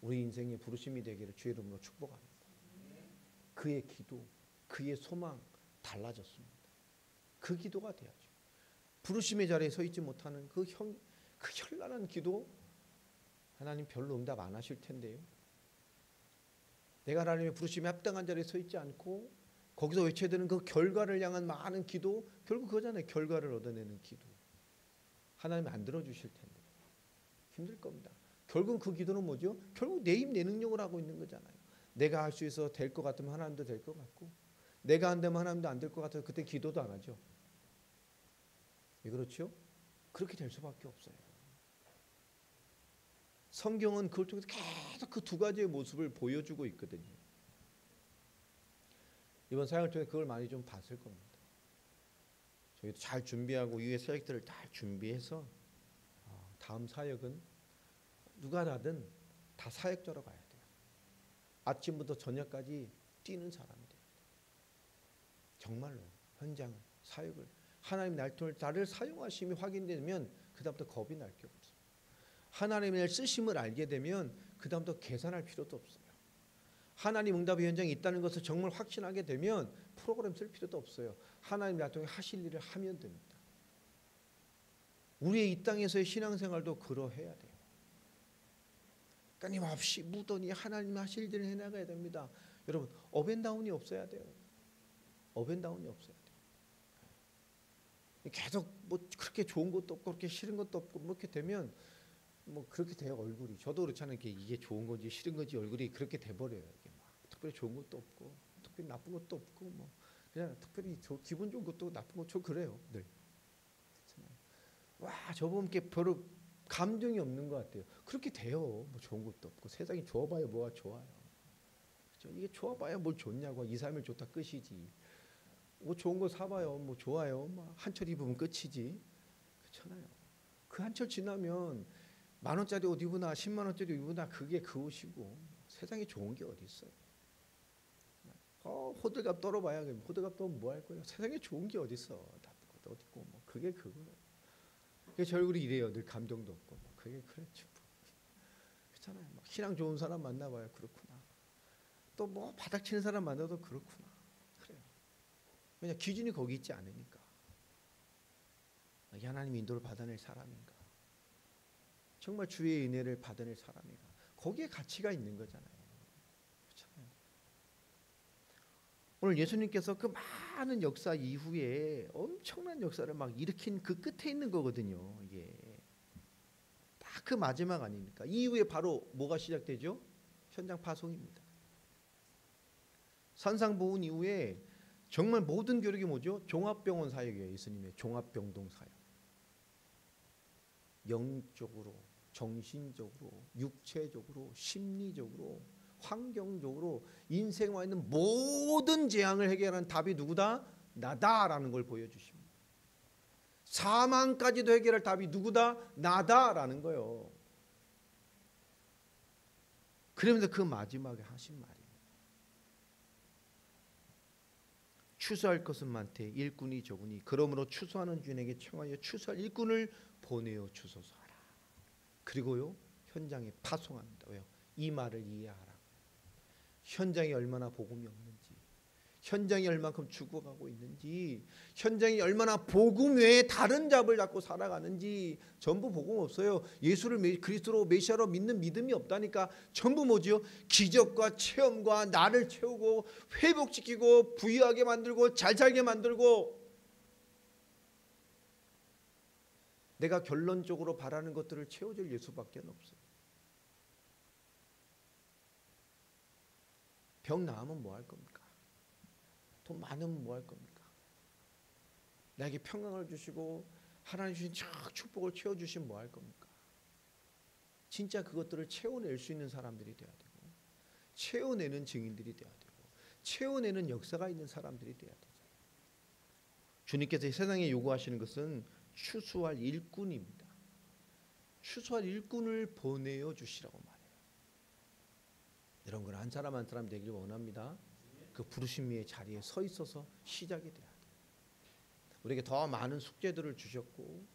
우리 인생의 부르심이 되기를 주의 이름으로 축복합니다. 그의 기도, 그의 소망 달라졌습니다. 그 기도가 돼야죠. 부르심의 자리에 서 있지 못하는 그 현란한 기도, 하나님 별로 응답 안 하실 텐데요. 내가 하나님의 부르심에 합당한 자리에 서 있지 않고 거기서 외쳐야 되는 그 결과를 향한 많은 기도, 결국 그거잖아요. 결과를 얻어내는 기도. 하나님 안 들어주실 텐데 힘들 겁니다. 결국 그 기도는 뭐죠? 결국 내 힘, 내 능력을 하고 있는 거잖아요. 내가 할 수 있어 될 것 같으면 하나님도 될 것 같고, 내가 안 되면 하나님도 안 될 것 같아서 그때 기도도 안 하죠. 왜 그렇죠? 그렇게 될 수밖에 없어요. 성경은 그걸 통해서 계속 그 두 가지의 모습을 보여주고 있거든요. 이번 사역을 통해 그걸 많이 좀 봤을 겁니다. 저희도 잘 준비하고 이후의 사역들을 다 준비해서 다음 사역은 누가 나든 다 사역자로 가야 돼요. 아침부터 저녁까지 뛰는 사람이 돼요. 정말로 현장 사역을 하나님 나를 사용하심이 확인되면 그다음부터 겁이 날 게 없어요. 하나님의 쓰심을 알게 되면 그다음부터 계산할 필요도 없어요. 하나님 응답의 현장이 있다는 것을 정말 확신하게 되면 프로그램 쓸 필요도 없어요. 하나님 나를 통해 하실 일을 하면 됩니다. 우리의 이 땅에서의 신앙생활도 그러해야 돼요. 끊임없이 무던히 하나님 하실 일을 해나가야 됩니다. 여러분, 업앤다운이 없어야 돼요. 업앤다운이 없어야 돼요. 계속 뭐 그렇게 좋은 것도 없고 그렇게 싫은 것도 없고 뭐 이렇게 되면 뭐 그렇게 돼요. 얼굴이. 저도 그렇잖아요. 이게 좋은 건지 싫은 건지 얼굴이 그렇게 돼버려요. 이게 막 특별히 좋은 것도 없고 특별히 나쁜 것도 없고 뭐 그냥 특별히 기분 좋은 것도 나쁜 것도 그래요. 늘. 그렇잖아요. 와, 저분 이렇게 별로 감정이 없는 것 같아요. 그렇게 돼요. 뭐 좋은 것도 없고 세상이 좋아봐야 뭐가 좋아요. 그렇죠? 이게 좋아봐야 뭘 좋냐고. 2, 3일 좋다 끝이지. 옷 좋은 거 사봐요. 뭐 좋아요. 뭐 한철 입으면 끝이지. 그렇잖아요. 그 한철 지나면 10,000원짜리 옷 입으나 10만 원짜리 입으나 그게 그 옷이고 세상에 좋은 게 어디 있어요. 호들갑 떨어봐야 호들갑 떨면 뭐 할 거예요. 세상에 좋은 게 어디 있어. 나쁜 것도 어디 있고 뭐 그게 그거예요. 그게 저 얼굴이 이래요. 늘 감정도 없고 뭐 그게 그렇죠. 그렇잖아요. 막 신앙 좋은 사람 만나봐요. 그렇구나. 또 뭐 바닥 치는 사람 만나도 그렇구나. 그래요. 왜냐 기준이 거기 있지 않으니까. 하나님 인도를 받아낼 사람인가. 정말 주의 은혜를 받아낼 사람인가. 거기에 가치가 있는 거잖아요. 그렇잖아요. 오늘 예수님께서 그 많은 역사 이후에 엄청난 역사를 막 일으킨 그 끝에 있는 거거든요. 이게 딱 그 마지막 아닙니까? 이후에 바로 뭐가 시작되죠? 현장 파송입니다. 산상보훈 이후에 정말 모든 교력이 뭐죠? 종합병원 사역이에요. 예수님의 종합병동 사역. 영적으로, 정신적으로, 육체적으로, 심리적으로, 환경적으로 인생에 있는 모든 재앙을 해결하는 답이 누구다? 나다라는 걸 보여주십니다. 사망까지도 해결할 답이 누구다? 나다라는 거예요. 그러면서 그 마지막에 하신 말이에요. 추수할 것은 많되 일꾼이 적으니 그러므로 추수하는 주인에게 청하여 추수할 일꾼을 보내어 주소서 하라. 그리고요 현장에 파송합니다. 왜요? 이 말을 이해하라. 현장에 얼마나 복음이 없는지, 현장이 얼만큼 죽어가고 있는지, 현장이 얼마나 복음 외에 다른 잡을 잡고 살아가는지. 전부 복음 없어요. 예수를 그리스도로 메시아로 믿는 믿음이 없다니까. 전부 뭐지요? 기적과 체험과 나를 채우고 회복시키고 부유하게 만들고 잘 살게 만들고. 내가 결론적으로 바라는 것들을 채워줄 예수밖에 없어요. 병 나으면 뭐 할 겁니까? 돈 많으면 뭐 할 겁니까? 나에게 평강을 주시고 하나님 주신 축복을 채워주시면 뭐 할 겁니까? 진짜 그것들을 채워낼 수 있는 사람들이 돼야 되고, 채워내는 증인들이 돼야 되고, 채워내는 역사가 있는 사람들이 돼야 되죠. 주님께서 세상에 요구하시는 것은 추수할 일꾼입니다. 추수할 일꾼을 보내어 주시라고 말해요. 이런 걸 한 사람 한 사람 되길 원합니다. 그 부르심의 자리에 서 있어서 시작이 돼야 돼요. 우리에게 더 많은 숙제들을 주셨고,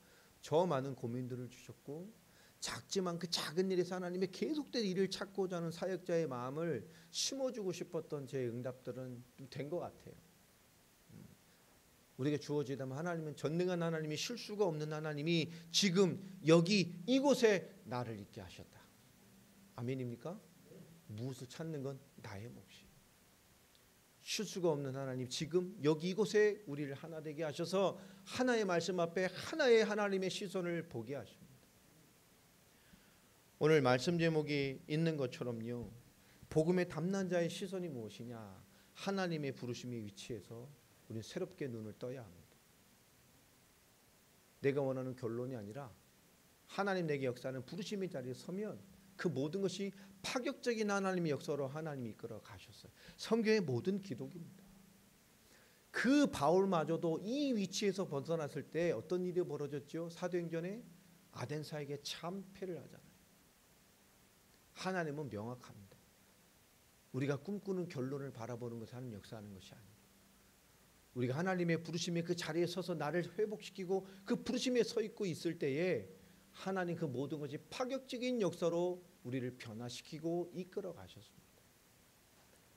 저 많은 고민들을 주셨고, 작지만 그 작은 일에서 하나님의 계속된 일을 찾고자 하는 사역자의 마음을 심어주고 싶었던 제 응답들은 좀 된 것 같아요. 우리에게 주어지다면 하나님은 전능한 하나님이 실수가 없는 하나님이 지금 여기 이곳에 나를 있게 하셨다. 아멘입니까? 무엇을 찾는 건 나의 몫이에요. 실수가 없는 하나님 지금 여기 이곳에 우리를 하나 되게 하셔서 하나의 말씀 앞에 하나의 하나님의 시선을 보게 하십니다. 오늘 말씀 제목이 있는 것처럼요, 복음의 담난자의 시선이 무엇이냐, 하나님의 부르심의 위치에서 우리는 새롭게 눈을 떠야 합니다. 내가 원하는 결론이 아니라 하나님 내게 역사하는 부르심의 자리에 서면 그 모든 것이 파격적인 하나님의 역사로 하나님이 이끌어 가셨어요. 성경의 모든 기독입니다. 그 바울마저도 이 위치에서 벗어났을 때 어떤 일이 벌어졌죠? 사도행전에 아덴사에게 참패를 하잖아요. 하나님은 명확합니다. 우리가 꿈꾸는 결론을 바라보는 것을 하는 역사하는 것이 아닙니다. 우리가 하나님의 부르심의 그 자리에 서서 나를 회복시키고 그 부르심에 서 있고 있을 때에 하나님 그 모든 것이 파격적인 역사로 우리를 변화시키고 이끌어 가셨습니다.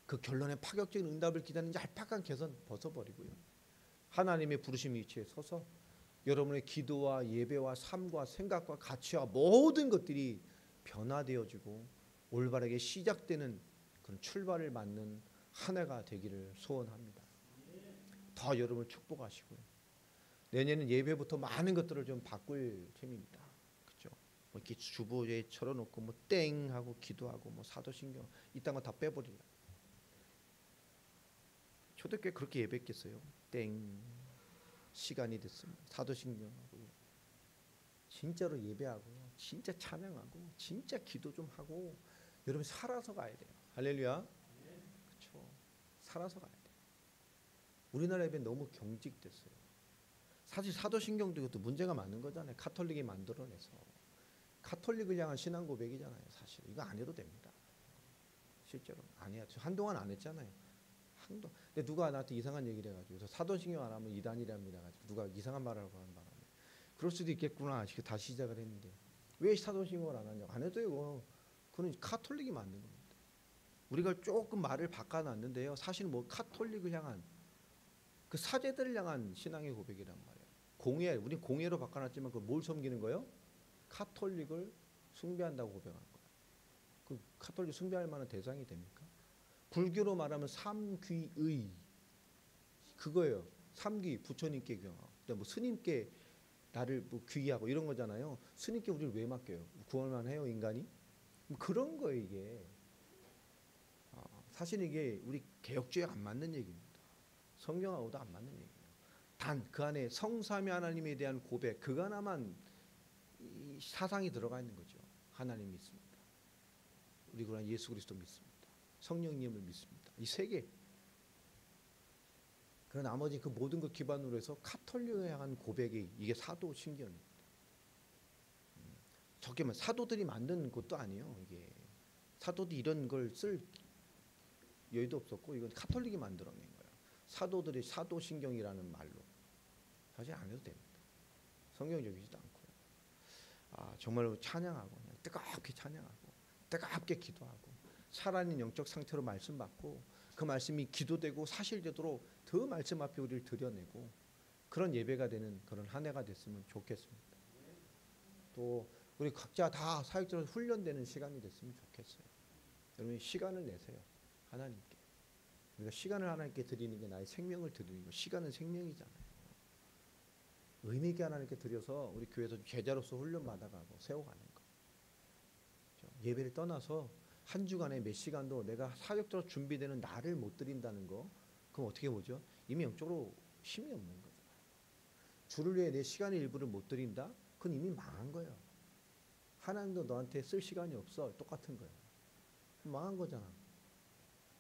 그 결론의 파격적인 응답을 기다리는 얄팍한 개선 벗어버리고요, 하나님의 부르심 위치에 서서 여러분의 기도와 예배와 삶과 생각과 가치와 모든 것들이 변화되어지고 올바르게 시작되는 그런 출발을 맞는 한 해가 되기를 소원합니다. 더 여러분을 축복하시고요, 내년은 예배부터 많은 것들을 좀 바꿀 셈입니다. 그렇죠? 뭐 이렇게 주보에 쳐놓고 뭐 땡 하고 기도하고 뭐 사도신경 이딴 거 다 빼버리려. 초대교회 그렇게 예배했겠어요? 땡. 시간이 됐습니다. 사도신경하고 진짜로 예배하고 진짜 찬양하고 진짜 기도 좀 하고 여러분 살아서 가야 돼요. 할렐루야. 그렇죠. 살아서 가야 돼요. 우리나라 예배 너무 경직됐어요. 사실 사도신경도 이것도 문제가 많은 거잖아요. 카톨릭이 만들어내서 카톨릭을 향한 신앙 고백이잖아요. 사실 이거 안 해도 됩니다. 실제로 안 해야 돼. 한동안 안 했잖아요. 근데 누가 나한테 이상한 얘기를 해가지고 그래서 사도신경 안 하면 이단이랍니다. 가지고 누가 이상한 말을 하는 바람에 그럴 수도 있겠구나. 다시 시작을 했는데 왜 사도신경을 안 하냐고. 안 해도 되고 그건 카톨릭이 만든 겁니다. 우리가 조금 말을 바꿔놨는데요. 사실 뭐 카톨릭을 향한 그 사제들을 향한 신앙의 고백이란 말이에요. 공예, 우리 공예로 바꿔놨지만 그걸 뭘 섬기는 거예요? 카톨릭을 숭배한다고 고백한 거예요. 그 카톨릭 숭배할 만한 대상이 됩니까? 불교로 말하면 삼귀의 그거예요. 삼귀 부처님께 귀하고, 뭐 스님께 나를 뭐 귀하고 이런 거잖아요. 스님께 우리를 왜 맡겨요? 구원만 해요 인간이? 뭐 그런 거예요 이게. 사실 이게 우리 개혁주의에 안 맞는 얘기입니다. 성경하고도 안 맞는 얘기예요. 단 그 안에 성삼위 하나님에 대한 고백 그거 하나만 이 사상이 들어가 있는 거죠. 하나님 믿습니다. 우리 그런 예수 그리스도 믿습니다. 성령님을 믿습니다. 이 세 개. 그런 나머지 그 모든 것 기반으로 해서 카톨릭에 향한 고백이 이게 사도신경입니다. 저게 뭐 사도들이 만든 것도 아니에요. 이게 사도들이 이런 걸 쓸 여유도 없었고 이건 카톨릭이 만들어낸 거예요. 사도들의 사도신경이라는 말로 사실 안 해도 됩니다. 성경적이지도 않고요. 정말로 찬양하고 그냥 뜨겁게 찬양하고 뜨겁게 기도하고 살아있는 영적 상태로 말씀 받고 그 말씀이 기도되고 사실되도록 더 말씀 앞에 우리를 드려내고 그런 예배가 되는 그런 한 해가 됐으면 좋겠습니다. 또 우리 각자 다 사역자로 훈련되는 시간이 됐으면 좋겠어요. 여러분 시간을 내세요. 하나님께. 우리가 시간을 하나님께 드리는 게 나의 생명을 드리는 거. 시간은 생명이잖아요. 의미 있게 하나님께 드려서 우리 교회에서 제자로서 훈련 받아가고 세워가는 거. 예배를 떠나서 한 주간에 몇 시간도 내가 사역자로 준비되는 나를 못 드린다는 거. 그럼 어떻게 보죠? 이미 영적으로 힘이 없는 거잖아요. 주를 위해 내 시간의 일부를 못 드린다? 그건 이미 망한 거예요. 하나님도 너한테 쓸 시간이 없어. 똑같은 거예요. 망한 거잖아.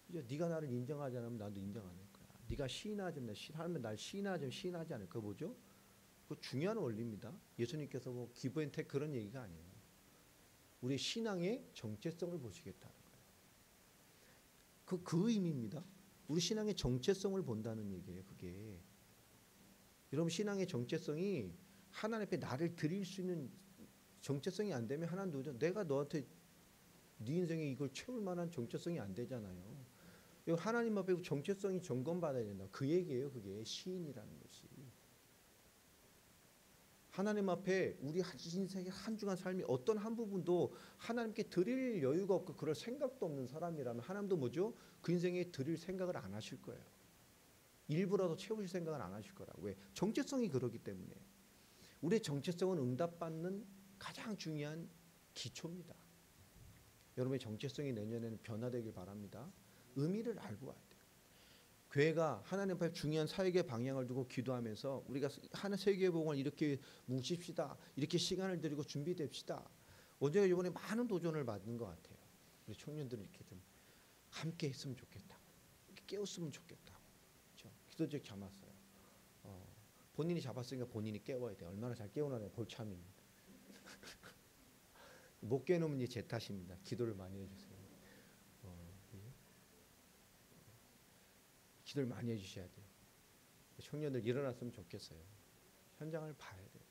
이제 네가 나를 인정하지 않으면 나도 인정 안 할 거야. 네가 시인하지 않으면 하나님 날 시인하지 시인하지 않을 거 뭐죠? 그 중요한 원리입니다. 예수님께서 뭐 기브 앤 테이크 그런 얘기가 아니에요. 우리 신앙의 정체성을 보시겠다는 거예요. 그 의미입니다. 우리 신앙의 정체성을 본다는 얘기예요. 그게 여러분 신앙의 정체성이 하나님 앞에 나를 드릴 수 있는 정체성이 안 되면 하나님 누구죠? 내가 너한테 네 인생에 이걸 채울 만한 정체성이 안 되잖아요. 하나님 앞에 정체성이 점검받아야 된다. 그 얘기예요. 그게 시인이라는 것이. 하나님 앞에 우리 인생의 한 주간 삶이 어떤 한 부분도 하나님께 드릴 여유가 없고 그럴 생각도 없는 사람이라면 하나님도 뭐죠? 그 인생에 드릴 생각을 안 하실 거예요. 일부라도 채우실 생각을 안 하실 거라고. 왜? 정체성이 그러기 때문에. 우리의 정체성은 응답받는 가장 중요한 기초입니다. 여러분의 정체성이 내년에는 변화되길 바랍니다. 의미를 알고 와야 돼요. 교회가 하나님 앞에 중요한 사역의 방향을 두고 기도하면서 우리가 하나 세계복음을 이렇게 뭉칩시다. 이렇게 시간을 들이고 준비됩시다. 어제 이번에 많은 도전을 받는 것 같아요. 우리 청년들은 이렇게 좀 함께 했으면 좋겠다. 깨웠으면 좋겠다. 그렇죠? 기도적 잡았어요. 본인이 잡았으니까 본인이 깨워야 돼요. 얼마나 잘 깨우나요? 볼참입니다. 못 깨우면 이제 제 탓입니다. 기도를 많이 해주세요. 기도를 많이 해주셔야 돼요. 청년들 일어났으면 좋겠어요. 현장을 봐야 돼요.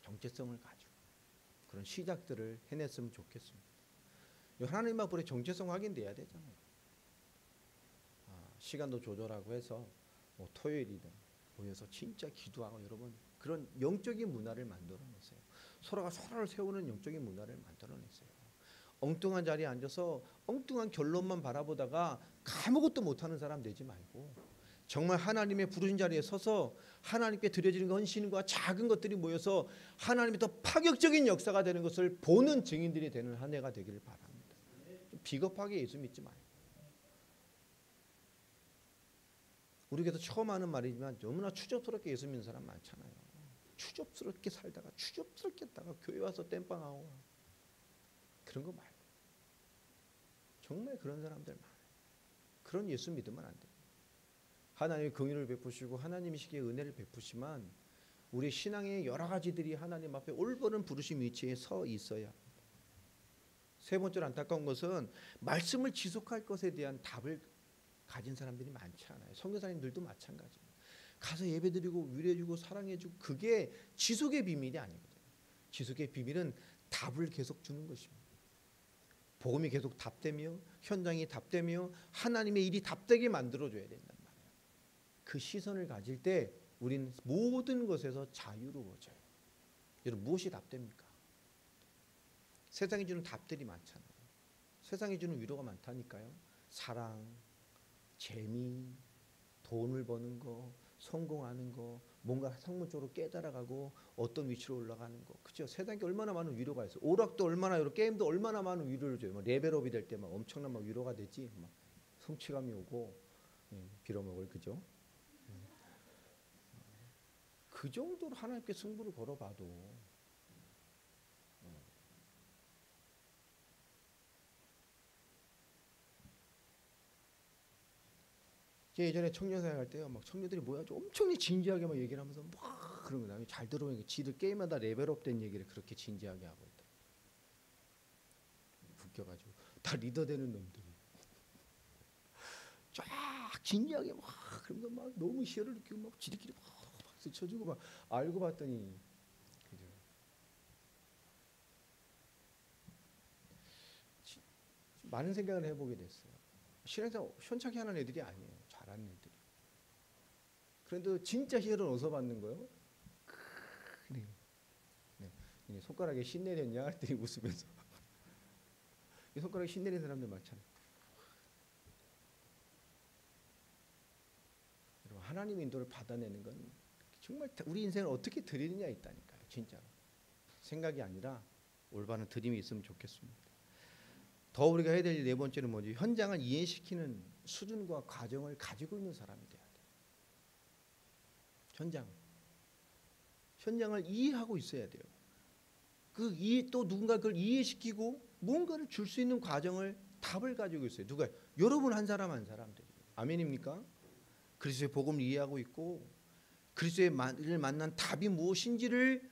정체성을 가지고 그런 시작들을 해냈으면 좋겠습니다. 하나님 앞으로 정체성 확인돼야 되잖아요. 시간도 조절하고 해서 뭐 토요일이든 모여서 진짜 기도하고 여러분 그런 영적인 문화를 만들어내세요. 서로가 서로를 세우는 영적인 문화를 만들어내세요. 엉뚱한 자리에 앉아서 엉뚱한 결론만 바라보다가 아무것도 못하는 사람 되지 말고 정말 하나님의 부르신 자리에 서서 하나님께 드려지는 헌신과 작은 것들이 모여서 하나님의 더 파격적인 역사가 되는 것을 보는 증인들이 되는 한 해가 되기를 바랍니다. 좀 비겁하게 예수 믿지 말고. 우리 교회에서 처음 하는 말이지만 너무나 추접스럽게 예수 믿는 사람 많잖아요. 추접스럽게 살다가 추접스럽게 했다가 교회 와서 땜빵하고 그런 거 말고 정말 그런 사람들 많아요. 그런 예수 믿으면 안 돼요. 하나님의 긍휼을 베푸시고 하나님이시기에 은혜를 베푸시만 우리 신앙의 여러 가지들이 하나님 앞에 올바른 부르심 위치에 서 있어야 합니다. 세 번째로 안타까운 것은 말씀을 지속할 것에 대한 답을 가진 사람들이 많지 않아요. 선교사님들도 마찬가지입니다. 가서 예배드리고 위로해주고 사랑해주고 그게 지속의 비밀이 아니거든요. 지속의 비밀은 답을 계속 주는 것입니다. 복음이 계속 답되며 현장이 답되며 하나님의 일이 답되게 만들어줘야 된단 말이에요. 그 시선을 가질 때 우리는 모든 것에서 자유로워져요. 여러분 무엇이 답됩니까? 세상이 주는 답들이 많잖아요. 세상이 주는 위로가 많다니까요. 사랑, 재미, 돈을 버는 거, 성공하는 거, 뭔가 학문적으로 깨달아가고 어떤 위치로 올라가는 거. 그렇죠? 세상에 얼마나 많은 위로가 있어요. 오락도 얼마나 여러 게임도 얼마나 많은 위로를 줘요. 막 레벨업이 될 때 막 엄청난 막 위로가 되지. 막 성취감이 오고 빌어먹을 그죠? 그 정도로 하나님께 승부를 걸어봐도 예전에 청년사회 할 때요, 막 청년들이 뭐야, 엄청 진지하게 막 얘기를 하면서 막 그런 거다. 잘 들어보니까 지들 게임마다 레벨업된 얘기를 그렇게 진지하게 하고 있다. 웃겨가지고 다 리더 되는 놈들이 쫙 진지하게 막 그러면서 막 너무 희열을 느끼고 막 지들끼리 막 박수 쳐주고 막 알고 봤더니 그죠? 많은 생각을 해보게 됐어요. 신앙생활 현착이 하는 애들이 아니에요. 잘하는 애들이. 그런데 진짜 희열은 어디서 받는 거예요? 네. 손가락에 신 내렸냐? 했더니 웃으면서 이 손가락에 신 내린 사람들 많잖아요. 여러분 하나님의 인도를 받아내는 건 정말 우리 인생을 어떻게 드리느냐에 있다니까요. 진짜로. 생각이 아니라 올바른 드림이 있으면 좋겠습니다. 더 우리가 해야 될 일 네 번째는 뭐지? 현장을 이해시키는 수준과 과정을 가지고 있는 사람이 돼야 돼요. 현장을 이해하고 있어야 돼요. 또 누군가 그걸 이해시키고 뭔가를 줄 수 있는 과정을 답을 가지고 있어요. 누가? 여러분 한 사람 한 사람들이. 아멘입니까? 그리스도의 복음을 이해하고 있고 그리스도를 만난 답이 무엇인지를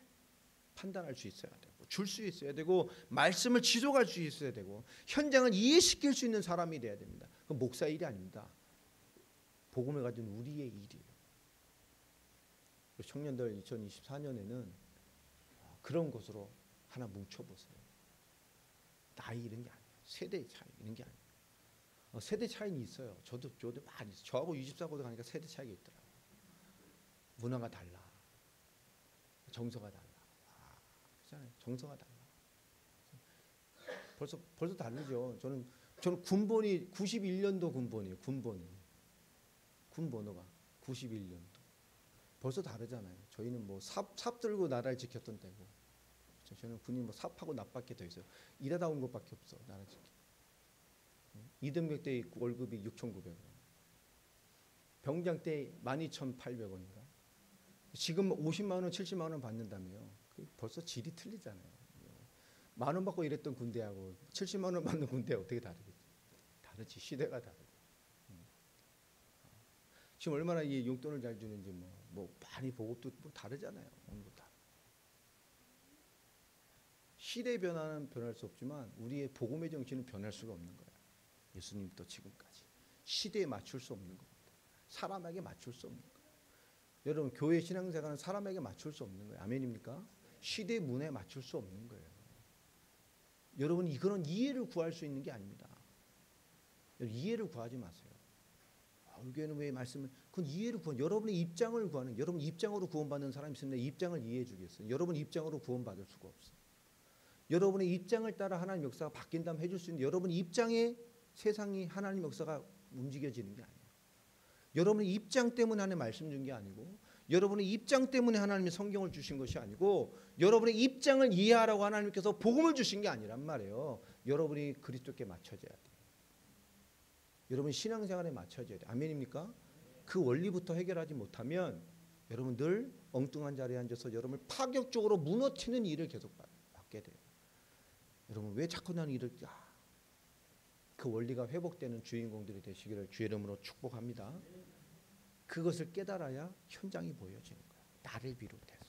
판단할 수 있어야 돼요. 줄 수 있어야 되고 말씀을 지속할 수 있어야 되고 현장을 이해시킬 수 있는 사람이 돼야 됩니다. 그건 목사 일이 아닙니다. 복음을 가진 우리의 일이에요. 청년들 2024년에는 그런 것으로 하나 뭉쳐보세요. 나이 이런 게 아니에요. 세대 차이 이런 게 아니에요. 세대 차이는 있어요. 저도 많이 있어요. 저하고 24고도 가니까 세대 차이가 있더라고요. 문화가 달라. 정서가 달라. 그렇잖아요. 정서가 달라. 벌써 다르죠. 저는 군번이 91년도 군번이에요. 군번호가 91년도. 벌써 다르잖아요. 저희는 뭐 삽 들고 나라를 지켰던 때고. 저는 군인 뭐 삽하고 납밖에 더 있어요. 일하다 온 것밖에 없어. 나라 지키. 이등병 때 월급이 6,900원. 병장 때 12,800원인가. 지금 50만 원, 70만 원 받는다며요. 벌써 질이 틀리잖아요. 10,000원 받고 일했던 군대하고 70만 원 받는 군대하고 어떻게 다르겠지? 다르지. 시대가 다르지. 지금 얼마나 이 용돈을 잘 주는지 뭐 많이 보급도 뭐 다르잖아요. 어느 것 다. 시대 변화는 변할 수 없지만 우리의 복음의 정신은 변할 수가 없는 거야. 예수님부터 지금까지 시대에 맞출 수 없는 겁니다. 사람에게 맞출 수 없는 거예요. 여러분 교회 신앙생활은 사람에게 맞출 수 없는 거예요. 아멘입니까? 시대 문화에 맞출 수 없는 거예요. 여러분 이거는 이해를 구할 수 있는 게 아닙니다. 이해를 구하지 마세요. 우리 교회는 왜 말씀을 그건 이해를 구한 여러분의 입장을 구하는 여러분 입장으로 구원받는 사람이 있으면 내 입장을 이해해 주겠어요. 여러분 입장으로 구원받을 수가 없어요. 여러분의 입장을 따라 하나님 역사가 바뀐다면 해줄 수 있는데 여러분 입장에 세상이 하나님 역사가 움직여지는 게 아니에요. 여러분의 입장 때문에 하나님 말씀 준 게 아니고 여러분의 입장 때문에 하나님이 성경을 주신 것이 아니고 여러분의 입장을 이해하라고 하나님께서 복음을 주신 게 아니란 말이에요. 여러분이 그리스도께 맞춰져야 돼요. 여러분 신앙생활에 맞춰져야 돼요. 아멘입니까? 그 원리부터 해결하지 못하면 여러분 늘 엉뚱한 자리에 앉아서 여러분을 파격적으로 무너뜨리는 일을 계속 받게 돼요. 여러분 왜 자꾸 나는 이럴 그 원리가 회복되는 주인공들이 되시기를 주의 이름으로 축복합니다. 그것을 깨달아야 현장이 보여지는 거예요. 나를 비롯해서.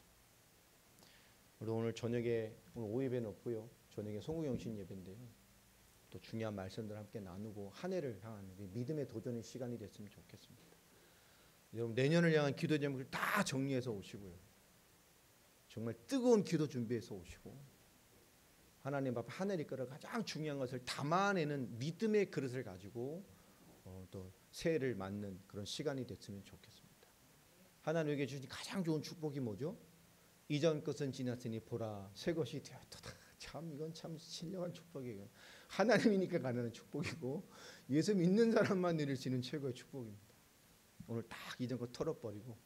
우리 오늘 저녁에 오늘 오후 예배는 없고요. 저녁에 송구영신 예배인데요. 또 중요한 말씀들 함께 나누고 한 해를 향한 우리 믿음의 도전의 시간이 됐으면 좋겠습니다. 여러분 내년을 향한 기도 제목을 다 정리해서 오시고요. 정말 뜨거운 기도 준비해서 오시고 하나님 앞에 한 해를 이끌어 가장 중요한 것을 담아내는 믿음의 그릇을 가지고 또 새해를 맞는 그런 시간이 됐으면 좋겠습니다. 하나님에게 주신 가장 좋은 축복이 뭐죠? 이전 것은 지났으니 보라 새 것이 되었도다. 참 이건 참 신령한 축복이에요. 하나님이니까 가능한 축복이고 예수 믿는 사람만 누릴 수 있는 최고의 축복입니다. 오늘 딱 이전 것 털어버리고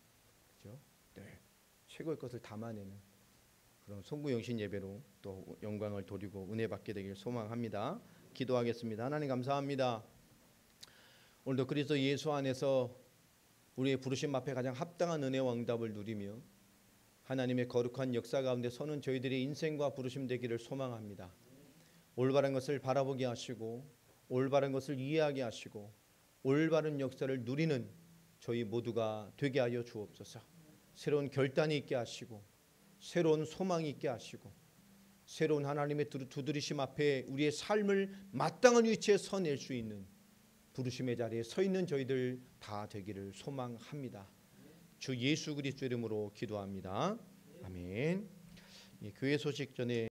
그렇죠? 네. 최고의 것을 담아내는 그런 송구영신 예배로 또 영광을 돌리고 은혜 받게 되길 소망합니다. 기도하겠습니다. 하나님 감사합니다. 오늘도 그리스도 예수 안에서 우리의 부르심 앞에 가장 합당한 은혜와 응답을 누리며 하나님의 거룩한 역사 가운데 서는 저희들의 인생과 부르심 되기를 소망합니다. 올바른 것을 바라보게 하시고 올바른 것을 이해하게 하시고 올바른 역사를 누리는 저희 모두가 되게 하여 주옵소서. 새로운 결단이 있게 하시고 새로운 소망이 있게 하시고 새로운 하나님의 두드리심 앞에 우리의 삶을 마땅한 위치에 서낼 수 있는 부르심의 자리에 서 있는 저희들 다 되기를 소망합니다. 주 예수 그리스도 이름으로 기도합니다. 아멘. 교회 소식 전에